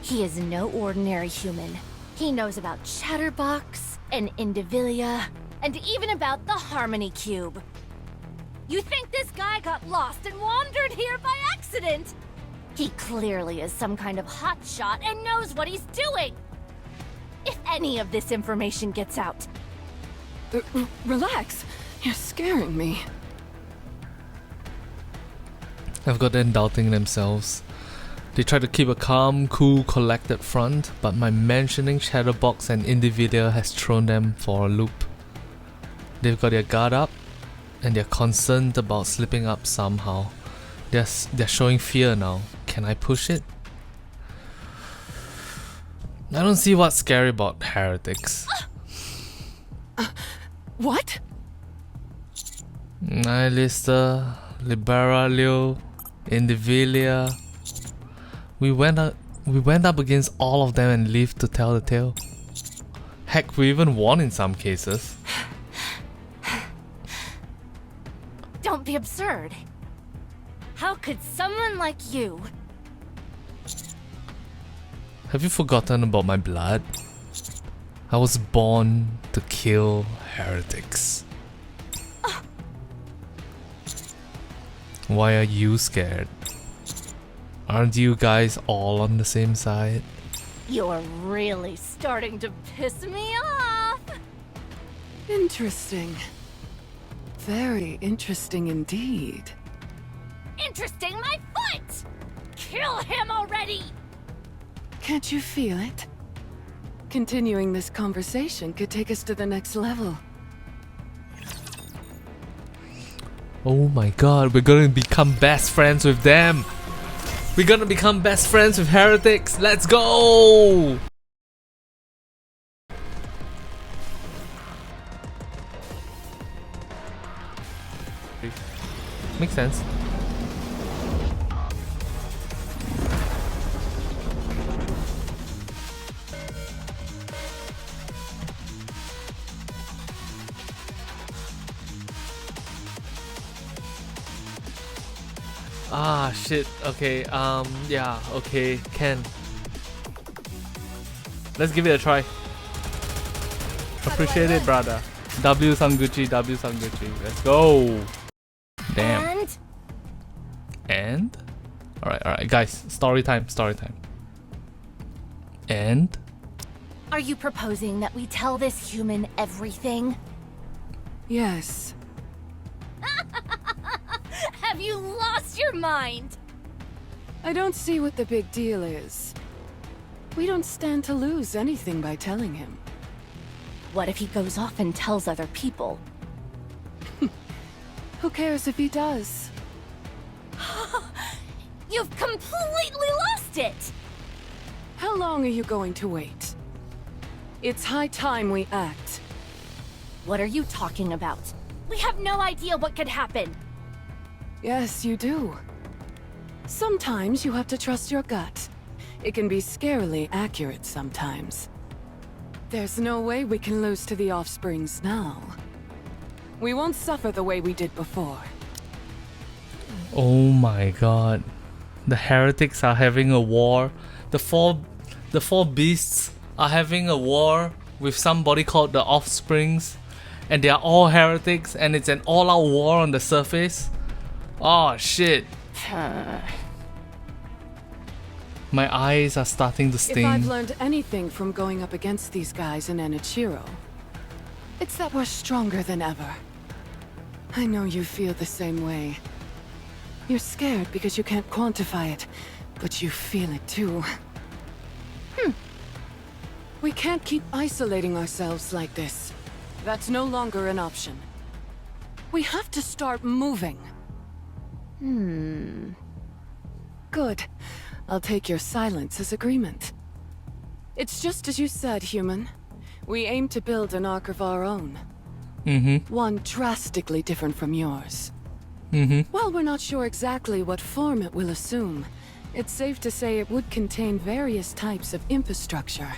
He is no ordinary human. He knows about Chatterbox and Indivilia, and even about the Harmony Cube. You think this guy got lost and wandered here by accident? He clearly is some kind of hotshot and knows what he's doing. If any of this information gets out... Relax. You're scaring me. I've got them doubting themselves. They try to keep a calm, cool, collected front, but my mentioning Chatterbox and Indivilia has thrown them for a loop. They've got their guard up, and they're concerned about slipping up somehow. They're showing fear now. Can I push it? I don't see what's scary about heretics. What? Nihilista, Liberalio, Indivilia. We went up against all of them and lived to tell the tale. Heck, we even won in some cases. Don't be absurd. How could someone like you... Have you forgotten about my blood? I was born to kill heretics. Why are you scared? Aren't you guys all on the same side? You're really starting to piss me off! Interesting. Very interesting indeed. Interesting my foot! Kill him already! Can't you feel it? Continuing this conversation could take us to the next level. Oh my god, we're gonna become best friends with them! We're gonna become best friends with heretics! Let's go! Makes sense. Ah, shit. Okay, yeah, okay, Ken. Let's give it a try. Appreciate it, brother. W Sanguchi, W Sanguchi. Let's go. Damn. And? Alright, guys. Story time, story time. And? Are you proposing that we tell this human everything? Yes. Have you lost your mind? I don't see what the big deal is. We don't stand to lose anything by telling him. What if he goes off and tells other people? Who cares if he does? You've completely lost it! How long are you going to wait? It's high time we act. What are you talking about? We have no idea what could happen. Yes, you do. Sometimes you have to trust your gut. It can be scarily accurate sometimes. There's no way we can lose to the offsprings now. We won't suffer the way we did before. Oh my god. The heretics are having a war. The four beasts are having a war with somebody called the offsprings. And they are all heretics and it's an all-out war on the surface. Oh shit. My eyes are starting to sting. If I've learned anything from going up against these guys in Enichiro, it's that we're stronger than ever. I know you feel the same way. You're scared because you can't quantify it, but you feel it too. We can't keep isolating ourselves like this. That's no longer an option. We have to start moving. Good. I'll take your silence as agreement. It's just as you said, human. We aim to build an ark of our own. One drastically different from yours. While we're not sure exactly what form it will assume, it's safe to say it would contain various types of infrastructure.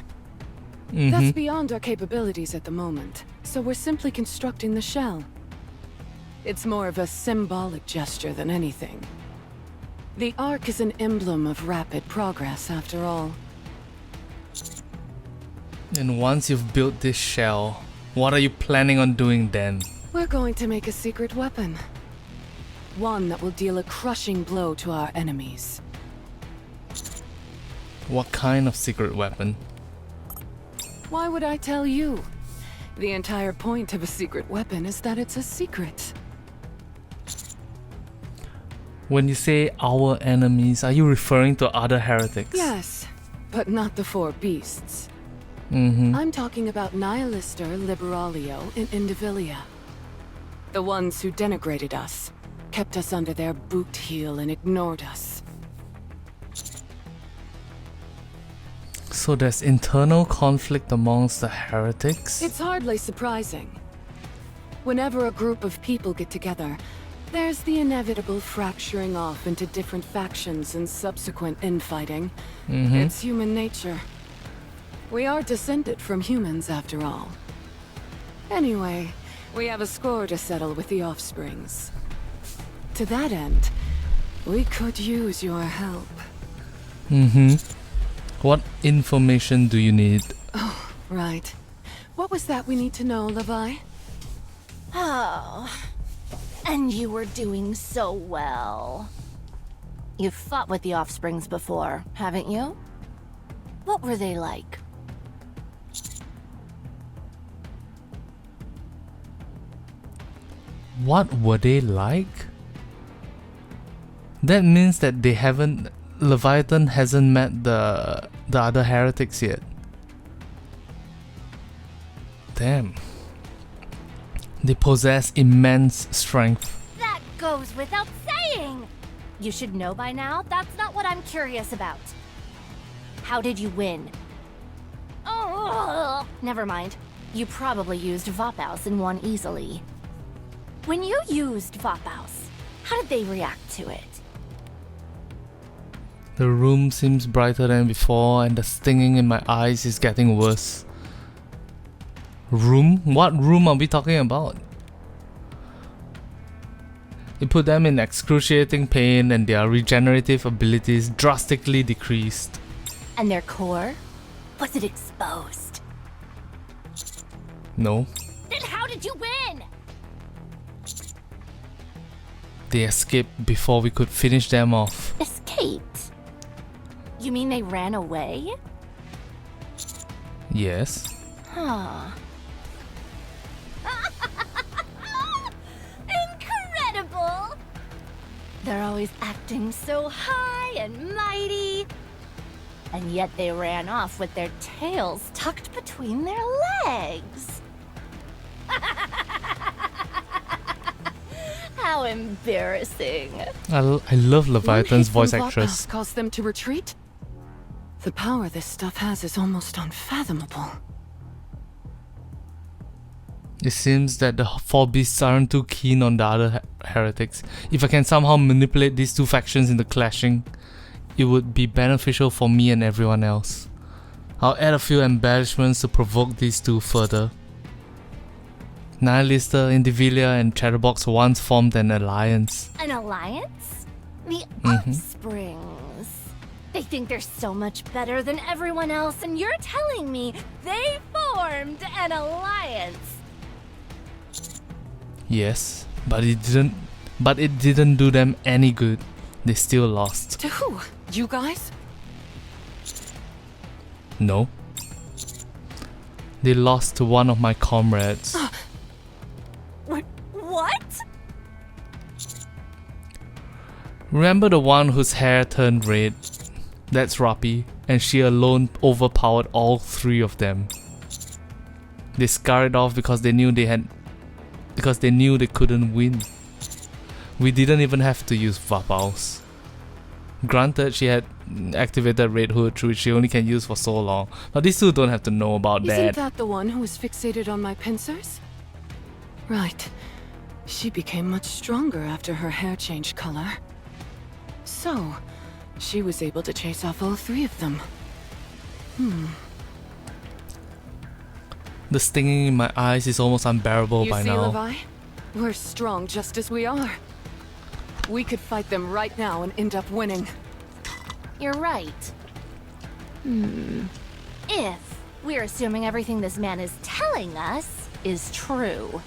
That's beyond our capabilities at the moment, so we're simply constructing the shell. It's more of a symbolic gesture than anything. The Ark is an emblem of rapid progress, after all. And once you've built this shell, what are you planning on doing then? We're going to make a secret weapon. One that will deal a crushing blow to our enemies. What kind of secret weapon? Why would I tell you? The entire point of a secret weapon is that it's a secret. When you say our enemies, are you referring to other heretics? Yes, but not the four beasts. I'm talking about Nihilister, Liberalio, and Indivilia. The ones who denigrated us, kept us under their boot heel and ignored us. So there's internal conflict amongst the heretics? It's hardly surprising. Whenever a group of people get together, There's the inevitable fracturing off into different factions and subsequent infighting. It's human nature. We are descended from humans, after all. Anyway, we have a score to settle with the offsprings. To that end, we could use your help. What information do you need? Oh, right. What was that we need to know, Levi? Oh, and you were doing so well. You've fought with the offsprings before, haven't you? What were they like? What were they like? That means that they haven't... Leviathan hasn't met the other heretics yet. Damn. They possess immense strength. That goes without saying! You should know by now, that's not what I'm curious about. How did you win? Oh, never mind. You probably used Voppaus and won easily. When you used Voppaus, how did they react to it? The room seems brighter than before, and the stinging in my eyes is getting worse. Room? What room are we talking about? It put them in excruciating pain, and their regenerative abilities drastically decreased. And their core? Was it exposed? No. Then how did you win? They escaped before we could finish them off. Escaped? You mean they ran away? Yes. Huh. Incredible! They're always acting so high and mighty. And yet they ran off with their tails tucked between their legs. How embarrassing. I love Leviathan's voice actress. Caused them to retreat? The power this stuff has is almost unfathomable. It seems that the four beasts aren't too keen on the other heretics. If I can somehow manipulate these two factions into clashing, it would be beneficial for me and everyone else. I'll add a few embellishments to provoke these two further. Nihilista, Indivilia, and Chatterbox once formed an alliance. An alliance? The offsprings. They think they're so much better than everyone else, and you're telling me they formed an alliance. Yes, but it didn't do them any good. They still lost. To who? You guys? No. They lost to one of my comrades. What? Remember the one whose hair turned red? That's Rappi, and she alone overpowered all three of them. They scurried off because they knew they couldn't win. We didn't even have to use Voppaus. Granted, she had activated Red Hood, which she only can use for so long, but these two don't have to know about that. Isn't that the one who was fixated on my pincers? Right. She became much stronger after her hair changed color. So, she was able to chase off all three of them. The stinging in my eyes is almost unbearable by now. You see, Levi? We're strong just as we are. We could fight them right now and end up winning. You're right. If we're assuming everything this man is telling us is true.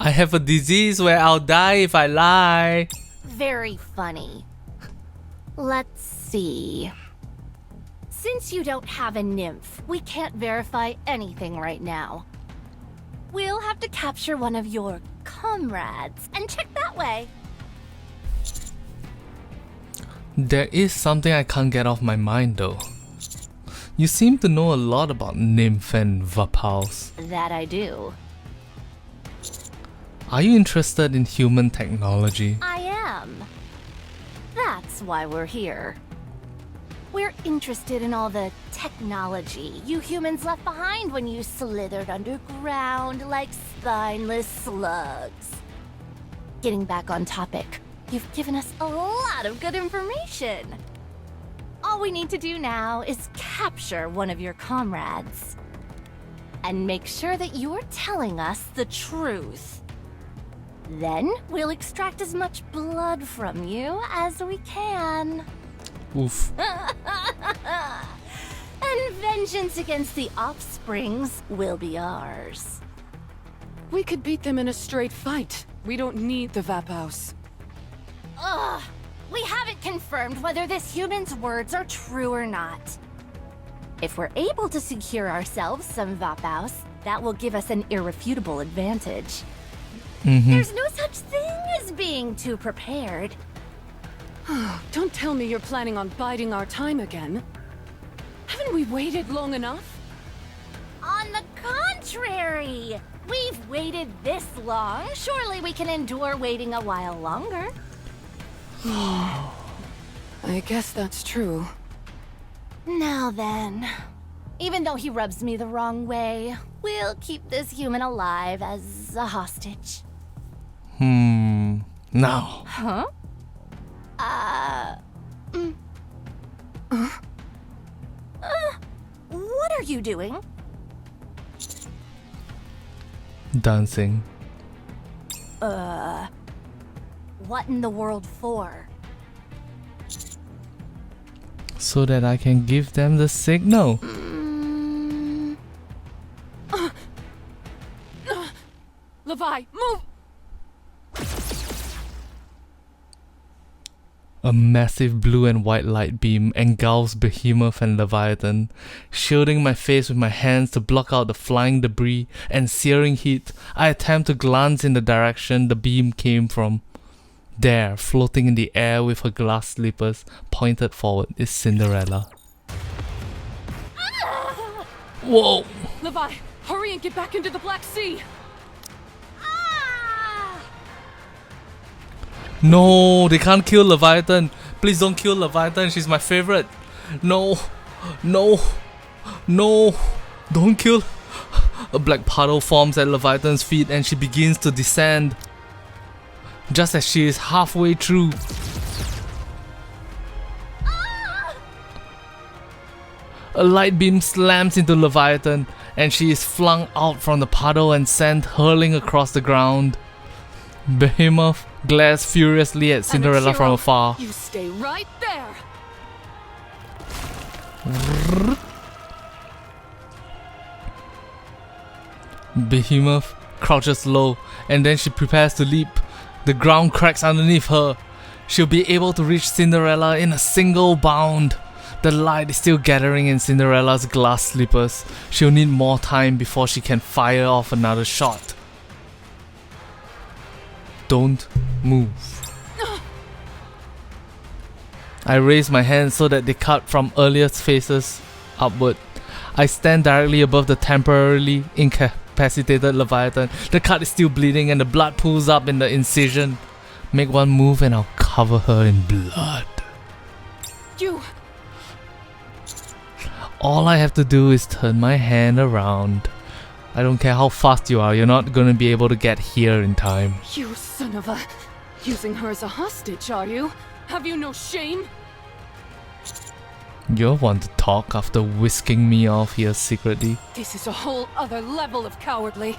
I have a disease where I'll die if I lie. Very funny. Let's see. Since you don't have a nymph, we can't verify anything right now. We'll have to capture one of your comrades and check that way. There is something I can't get off my mind though. You seem to know a lot about nymph and Voppaus. That I do. Are you interested in human technology? I am. That's why we're here. We're interested in all the technology you humans left behind when you slithered underground like spineless slugs. Getting back on topic, you've given us a lot of good information. All we need to do now is capture one of your comrades. And make sure that you're telling us the truth. Then we'll extract as much blood from you as we can. Oof. And vengeance against the offsprings will be ours. We could beat them in a straight fight. We don't need the Vaphouse. Ugh! We haven't confirmed whether this human's words are true or not. If we're able to secure ourselves some Vaphouse, that will give us an irrefutable advantage. There's no such thing as being too prepared. Don't tell me you're planning on biding our time again. Haven't we waited long enough? On the contrary! We've waited this long. Surely we can endure waiting a while longer. I guess that's true. Now then, even though he rubs me the wrong way, we'll keep this human alive as a hostage. Now. Huh? What are you doing? Dancing. What in the world for? So that I can give them the signal. Levi, move! A massive blue and white light beam engulfs Behemoth and Leviathan, shielding my face with my hands to block out the flying debris and searing heat. I attempt to glance in the direction the beam came from. There, floating in the air with her glass slippers pointed forward, is Cinderella. Whoa! Levi, hurry and get back into the Black Sea! No, they can't kill Leviathan. Please don't kill Leviathan. She's my favorite. No, no, no. Don't kill. A black puddle forms at Leviathan's feet and she begins to descend. Just as she is halfway through. A light beam slams into Leviathan and she is flung out from the puddle and sent hurling across the ground. Behemoth glares furiously at Cinderella from afar. You stay right there! Behemoth crouches low and then she prepares to leap. The ground cracks underneath her. She'll be able to reach Cinderella in a single bound. The light is still gathering in Cinderella's glass slippers. She'll need more time before she can fire off another shot. Don't move. I raise my hands so that they cut from earliest faces upward. I stand directly above the temporarily incapacitated Leviathan. The cut is still bleeding and the blood pools up in the incision. Make one move and I'll cover her in blood. You... All I have to do is turn my hand around. I don't care how fast you are, you're not gonna be able to get here in time. You son of a... Using her as a hostage, are you? Have you no shame? You'll want to talk after whisking me off here secretly. This is a whole other level of cowardly.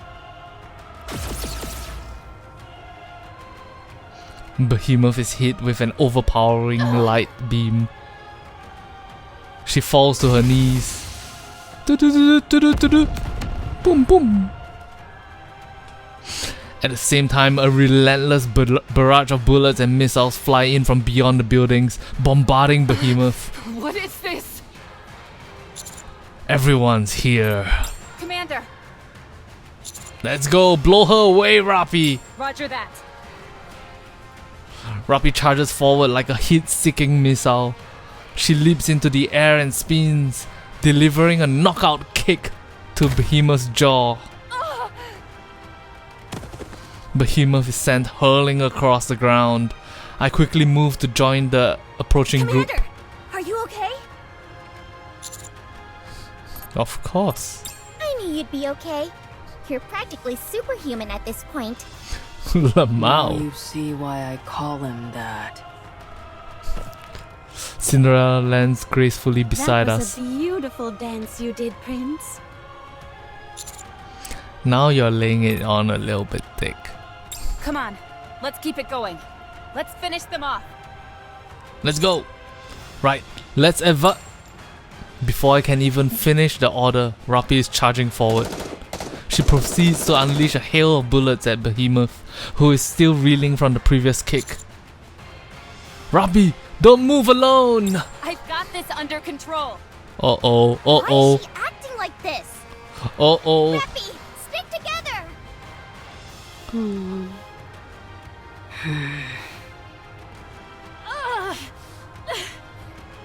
Behemoth is hit with an overpowering light beam. She falls to her knees. Boom, boom. At the same time, a relentless barrage of bullets and missiles fly in from beyond the buildings, bombarding Behemoth. What is this? Everyone's here. Commander, Let's go, blow her away, Rappi! roger that. Rappi charges forward like a heat-seeking missile. She leaps into the air and spins, delivering a knockout kick to Behemoth's jaw. Behemoth is sent hurling across the ground. I quickly move to join the approaching Commander, group. are you okay? Of course. I knew you'd be okay. You're practically superhuman at this point. Now Lamau. you see why I call him that. Cinderella lands gracefully beside that us. was a beautiful dance you did, Prince. Now you're laying it on a little bit thick. Come on, let's keep it going. Let's finish them off. Let's go. Right, let's Before I can even finish the order, Rappi is charging forward. She proceeds to unleash a hail of bullets at Behemoth, who is still reeling from the previous kick. Rappi, don't move alone! I've got this under control. Uh-oh, Why uh-oh, is she acting like this? uh-oh. Peppy, stick together!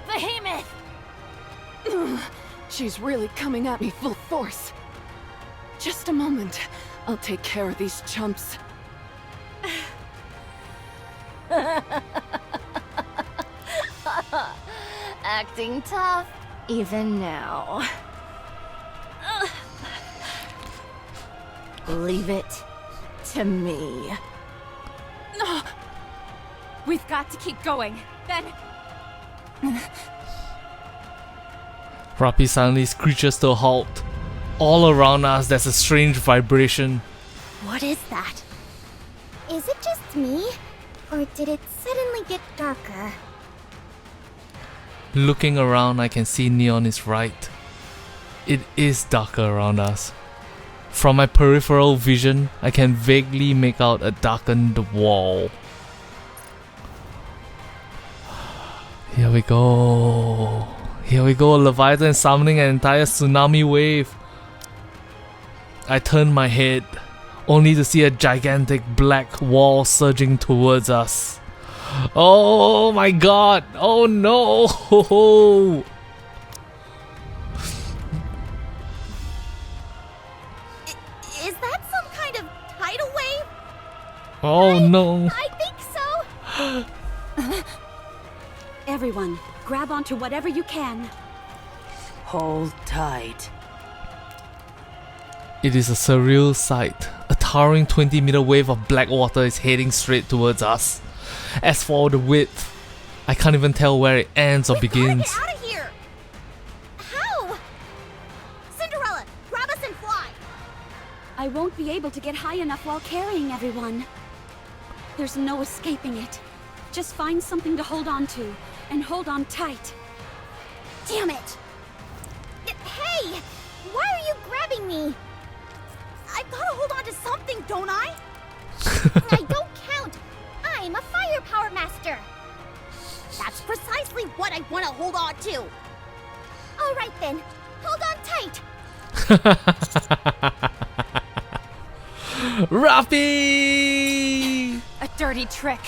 Behemoth! She's really coming at me full force. Just a moment. I'll take care of these chumps. Acting tough, even now. Leave it to me. No! We've got to keep going. Then Rappi suddenly screeches to a halt. All around us there's a strange vibration. What is that? Is it just me? Or did it suddenly get darker? Looking around, I can see Neon is right. It is darker around us. From my peripheral vision, I can vaguely make out a darkened wall. Here we go. Here we go, Leviathan summoning an entire tsunami wave. I turn my head, only to see a gigantic black wall surging towards us. Oh my god! Oh no! Is that some kind of tidal wave? Oh no! I think so. Everyone, grab onto whatever you can. Hold tight. It is a surreal sight. A towering 20-meter wave of black water is heading straight towards us. As for the width, I can't even tell where it ends or begins. Get out of here! How? Cinderella, grab us and fly. I won't be able to get high enough while carrying everyone. There's no escaping it. Just find something to hold on to, and hold on tight. Damn it! Hey! Why are you grabbing me? I've got to hold on to something, don't I? I don't count. I'm a firepower master. That's precisely what I want to hold on to. All right then, hold on tight. Rappi! a dirty trick.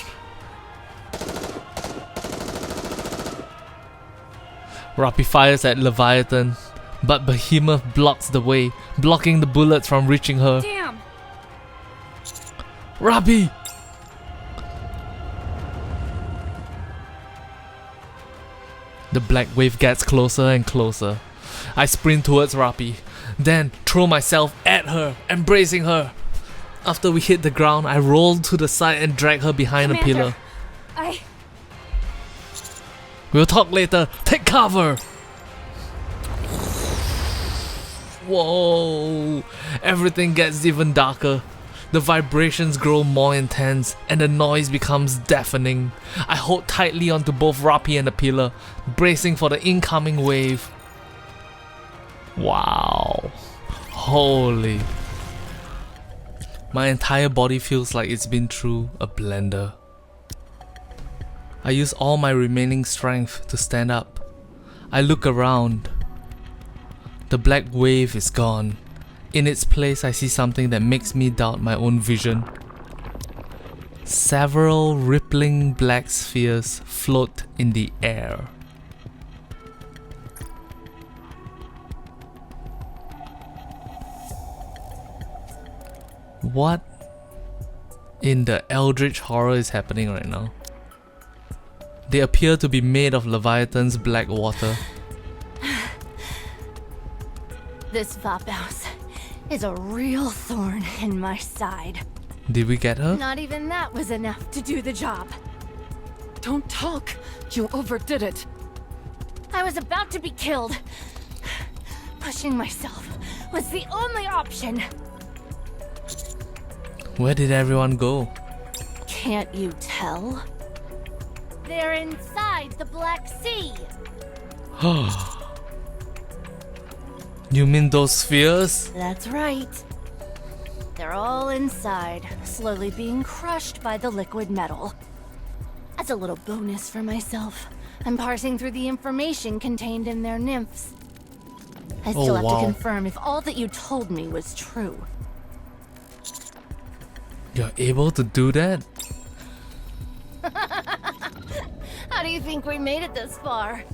Rappi fires at Leviathan, but Behemoth blocks the way, blocking the bullets from reaching her. Damn! Rappi! The black wave gets closer and closer. I sprint towards Rappi, then throw myself at her, embracing her. After we hit the ground, I roll to the side and drag her behind a pillar. I... We'll talk later. Take cover! Whoa! Everything gets even darker. The vibrations grow more intense and the noise becomes deafening. I hold tightly onto both Rappi and the pillar, bracing for the incoming wave. Wow. Holy. My entire body feels like it's been through a blender. I use all my remaining strength to stand up. I look around. The black wave is gone. In its place, I see something that makes me doubt my own vision. Several rippling black spheres float in the air. What in the eldritch horror is happening right now? They appear to be made of Leviathan's black water. This Vaphaus is a real thorn in my side. Did we get her? Not even that was enough to do the job. Don't talk. You overdid it. I was about to be killed. Pushing myself was the only option. Where did everyone go? Can't you tell? They're inside the Black Sea. You mean those spheres? That's right. They're all inside, slowly being crushed by the liquid metal. As a little bonus for myself, I'm parsing through the information contained in their nymphs. I still have to confirm if all that you told me was true. You're able to do that? How do you think we made it this far?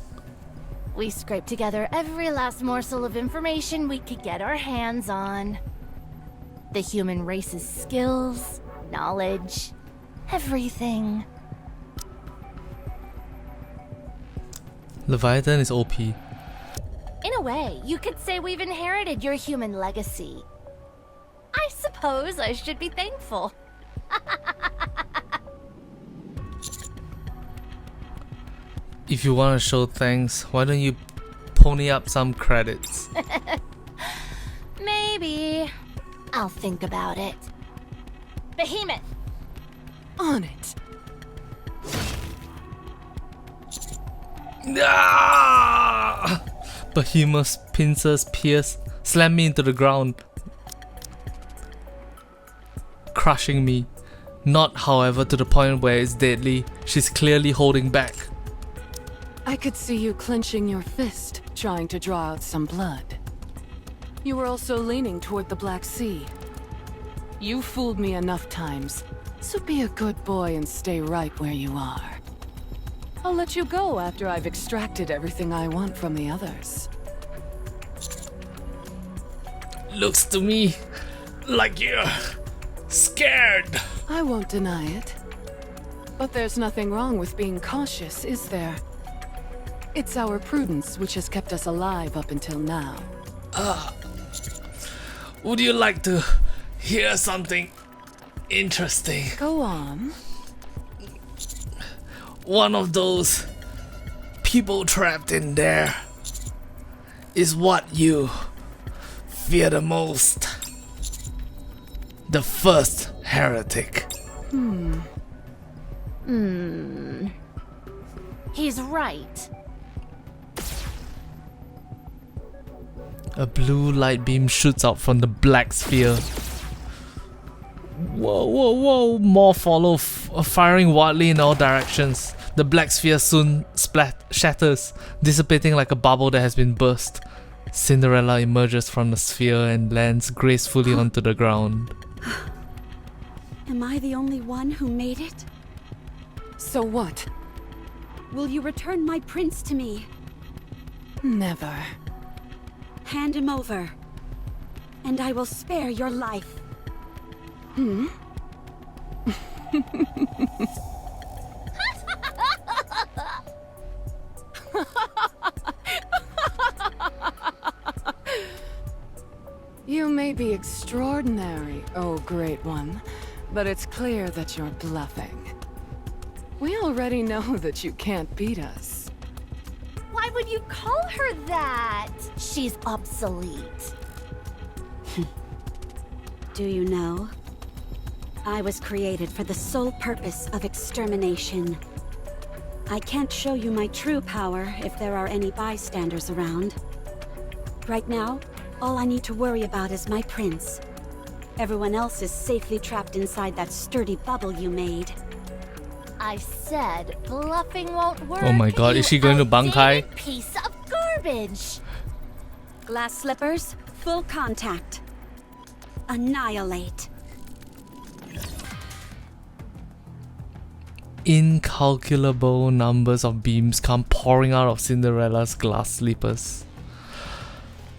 We scraped together every last morsel of information we could get our hands on. The human race's skills, knowledge, everything. Leviathan is OP. In a way, you could say we've inherited your human legacy. I suppose I should be thankful. If you want to show thanks, why don't you pony up some credits? Maybe. I'll think about it. Behemoth! On it. Ah! Behemoth's pincers slam me into the ground, crushing me. Not, however, to the point where it's deadly. She's clearly holding back. I could see you clenching your fist, trying to draw out some blood. You were also leaning toward the Black Sea. You fooled me enough times, so be a good boy and stay right where you are. I'll let you go after I've extracted everything I want from the others. Looks to me like you're scared. I won't deny it. But there's nothing wrong with being cautious, is there? It's our prudence which has kept us alive up until now. Would you like to hear something interesting? Go on. One of those people trapped in there is what you fear the most. The first heretic. He's right. A blue light beam shoots out from the black sphere. Whoa, whoa, whoa! More follow, firing wildly in all directions. The black sphere soon shatters, dissipating like a bubble that has been burst. Cinderella emerges from the sphere and lands gracefully onto the ground. Am I the only one who made it? So what? Will you return my prince to me? Never. Hand him over, and I will spare your life. You may be extraordinary, oh great one, but it's clear that you're bluffing. We already know that you can't beat us. Why would you call her that? She's obsolete. Do you know? I was created for the sole purpose of extermination. I can't show you my true power if there are any bystanders around. Right now, all I need to worry about is my prince. Everyone else is safely trapped inside that sturdy bubble you made. I said bluffing won't work. Oh my god, is she going to Bankai? outdated piece of garbage. Glass slippers, full contact. Annihilate. Incalculable numbers of beams come pouring out of Cinderella's glass slippers.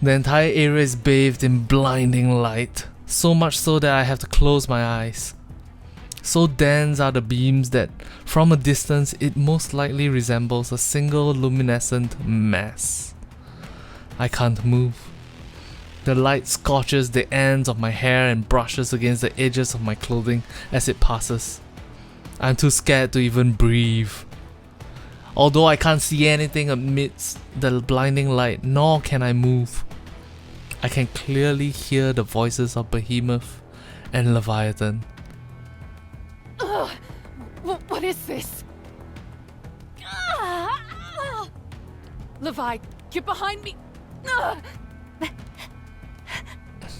The entire area is bathed in blinding light, so much so that I have to close my eyes. So dense are the beams that, from a distance, it most likely resembles a single luminescent mass. I can't move. The light scorches the ends of my hair and brushes against the edges of my clothing as it passes. I'm too scared to even breathe. Although I can't see anything amidst the blinding light, nor can I move, I can clearly hear the voices of Behemoth and Leviathan. What is this? Levi, get behind me!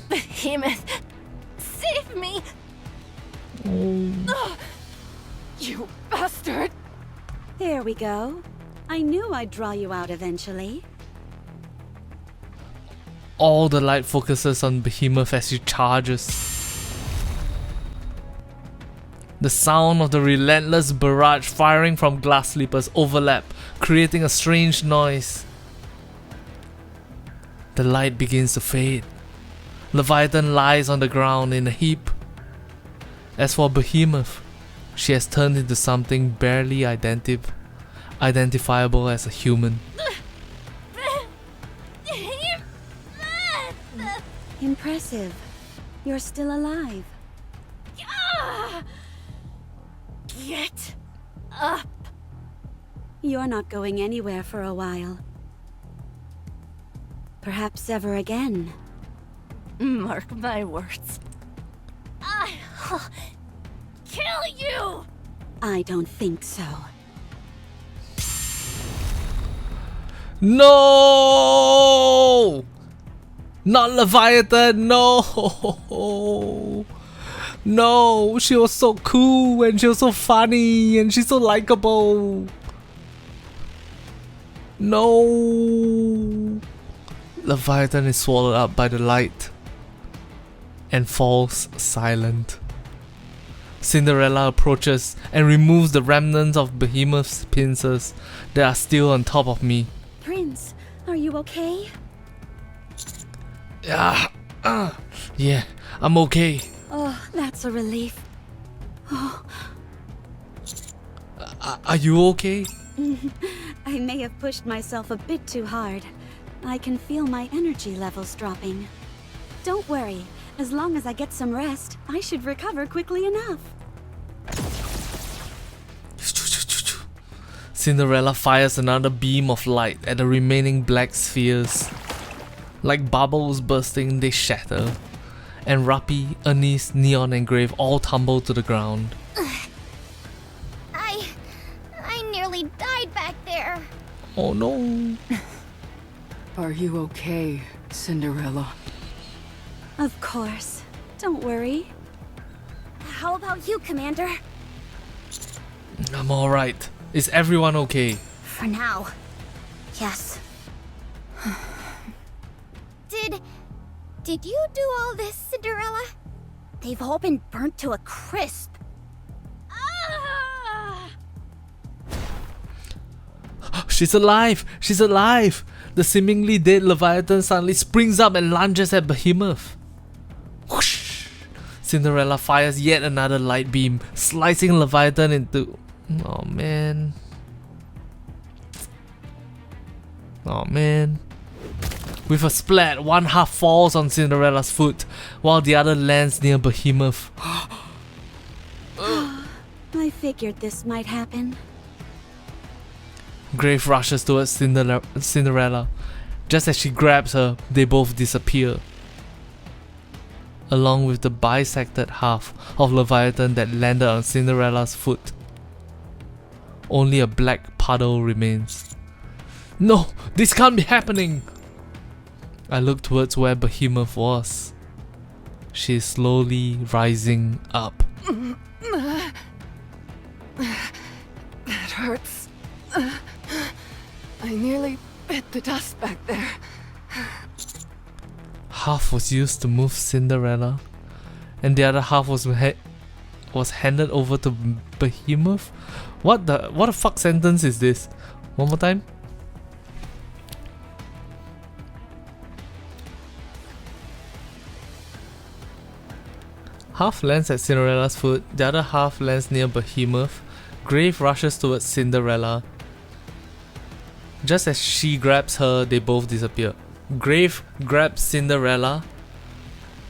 Behemoth, save me! You bastard! There we go. I knew I'd draw you out eventually. All the light focuses on Behemoth as he charges. The sound of the relentless barrage firing from glass sleepers overlap, creating a strange noise. The light begins to fade. Leviathan lies on the ground in a heap. As for Behemoth, she has turned into something barely identifiable as a human. Impressive. You're still alive. Get up! You're not going anywhere for a while. Perhaps ever again. Mark my words. I'll kill you! I don't think so. No! Not Leviathan, no! No, she was so cool and she was so funny and she's so likable. No! Leviathan is swallowed up by the light and falls silent. Cinderella approaches and removes the remnants of Behemoth's pincers that are still on top of me. Prince, are you okay? Yeah, I'm okay. Oh, that's a relief. Oh. Are you okay? I may have pushed myself a bit too hard. I can feel my energy levels dropping. Don't worry. As long as I get some rest, I should recover quickly enough. Cinderella fires another beam of light at the remaining black spheres. Like bubbles bursting, they shatter. And Rappi, Anise, Neon and Grave all tumble to the ground. I nearly died back there. Oh no. Are you okay, Cinderella? Of course. Don't worry. How about you, Commander? I'm alright. Is everyone okay? For now. Yes. Did you do all this, Cinderella? They've all been burnt to a crisp. She's alive! She's alive! The seemingly dead Leviathan suddenly springs up and lunges at Behemoth. Whoosh! Cinderella fires yet another light beam, slicing Leviathan into... Oh man. Oh man. With a splat, one half falls on Cinderella's foot, while the other lands near Behemoth. I figured this might happen. Grave rushes towards Cinderella. Just as she grabs her, they both disappear, along with the bisected half of Leviathan that landed on Cinderella's foot. Only a black puddle remains. No, this can't be happening! I look towards where Behemoth was. She is slowly rising up. That hurts. I nearly bit the dust back there. Half was used to move Cinderella, and the other half was handed over to Behemoth? What the fuck sentence is this? One more time? Half lands at Cinderella's foot, the other half lands near Behemoth. Grave rushes towards Cinderella. Just as she grabs her, they both disappear. Grave grabs Cinderella.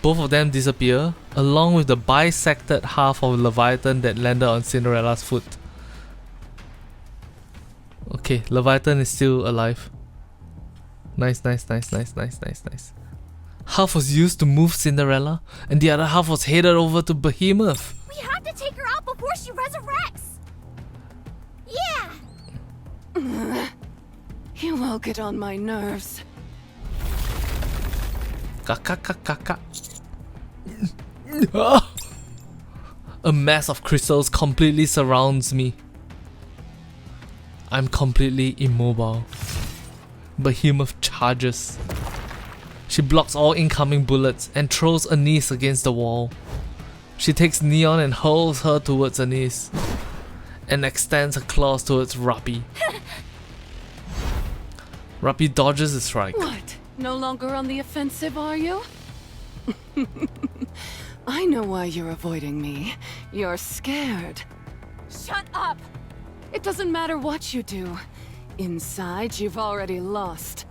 Both of them disappear, along with the bisected half of Leviathan that landed on Cinderella's foot. Okay, Leviathan is still alive. Nice. Half was used to move Cinderella, and the other half was headed over to Behemoth. We have to take her out before she resurrects! Yeah! You all get on my nerves. Kaka. A mass of crystals completely surrounds me. I'm completely immobile. Behemoth charges. She blocks all incoming bullets and throws Anise against the wall. She takes Neon and hurls her towards Anise and extends her claws towards Rappi. Rappi dodges the strike. What? No longer on the offensive, are you? I know why you're avoiding me. You're scared. Shut up! It doesn't matter what you do. Inside, you've already lost.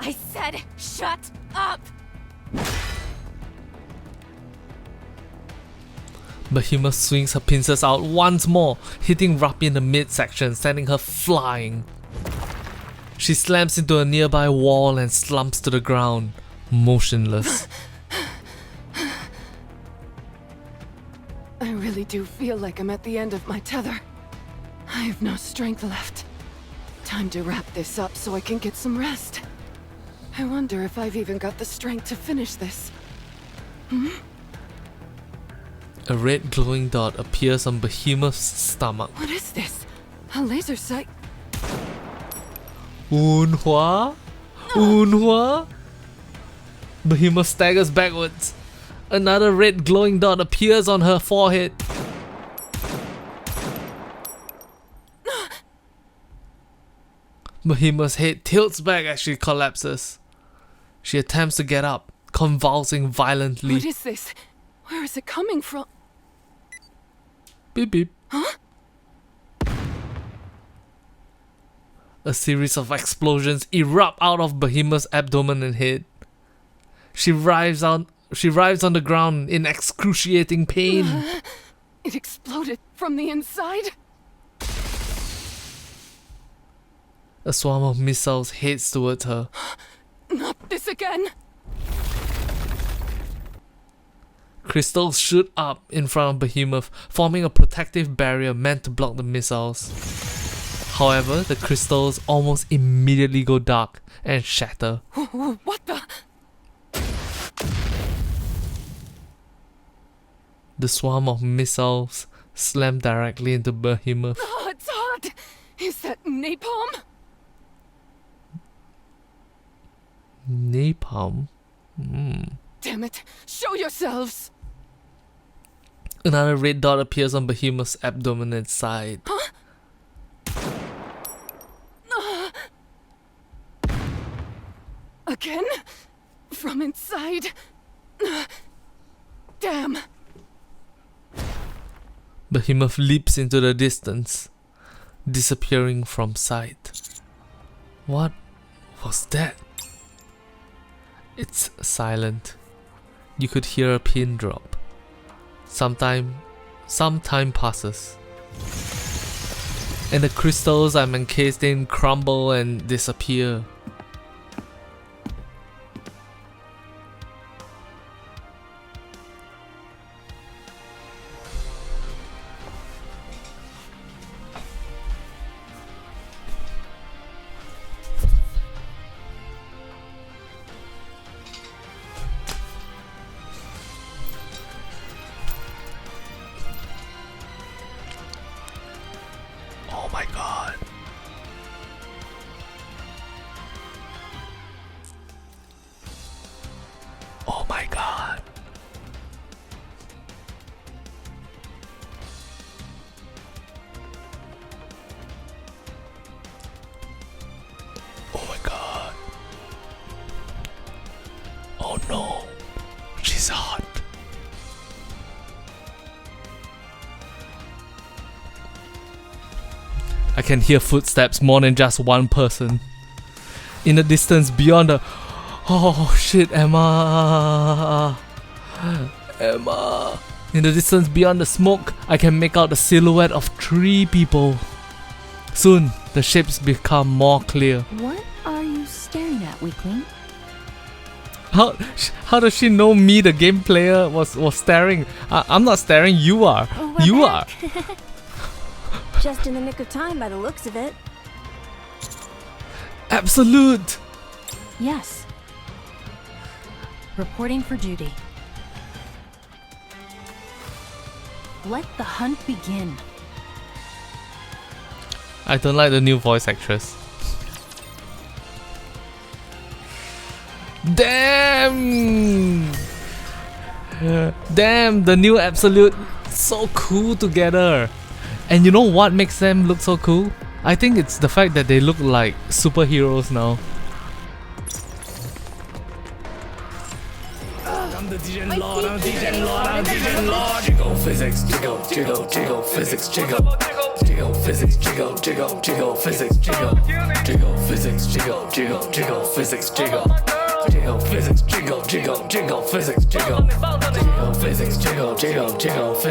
I said, shut up! Behemoth swings her pincers out once more, hitting Rappi in the midsection, sending her flying. She slams into a nearby wall and slumps to the ground, motionless. I really do feel like I'm at the end of my tether. I have no strength left. Time to wrap this up so I can get some rest. I wonder if I've even got the strength to finish this. A red glowing dot appears on Behemoth's stomach. What is this? A laser sight? Unhua? Behemoth staggers backwards. Another red glowing dot appears on her forehead. Behemoth's head tilts back as she collapses. She attempts to get up, convulsing violently. What is this? Where is it coming from? Beep beep. Huh? A series of explosions erupt out of Behemoth's abdomen and head. She writhes on the ground in excruciating pain. It exploded from the inside? A swarm of missiles heads towards her. Not this again! Crystals shoot up in front of Behemoth, forming a protective barrier meant to block the missiles. However, the crystals almost immediately go dark and shatter. What the? The swarm of missiles slam directly into Behemoth. Oh, it's hot! Is that napalm? Napalm? Damn it! Show yourselves! Another red dot appears on Behemoth's abdomen and side. Huh? Again? From inside? Damn! Behemoth leaps into the distance, disappearing from sight. What was that? It's silent. You could hear a pin drop. Some time passes, and the crystals I'm encased in crumble and disappear. Oh my god. Oh my god. Oh my god. Oh no. She's hot. I can hear footsteps more than just one person. In the distance beyond the... Oh shit, Emma! Emma! In the distance beyond the smoke, I can make out the silhouette of 3 people. Soon, the shapes become more clear. What are you staring at, weakling? How does she know me, the game player, was staring? I'm not staring, you are. You are. Just in the nick of time by the looks of it. Absolute! Yes. Reporting for duty. Let the hunt begin. I don't like the new voice actress. Damn! Damn, the new Absolute, so cool together. And you know what makes them look so cool? I think it's the fact that they look like superheroes now. I'm the DJ Lord, I'm DJ Lord, I'm DJ Lord. Jiggle physics, jiggle, jiggle, jiggle physics, jiggle. Jiggle physics, jiggle, jiggle, jiggle physics, jiggle. Jiggle physics, jiggle, jiggle, jiggle physics, jiggle. Jiggle physics, jiggle, jiggle, jiggle physics, jiggle. Jiggle physics, jiggle, jiggle, jiggle physics.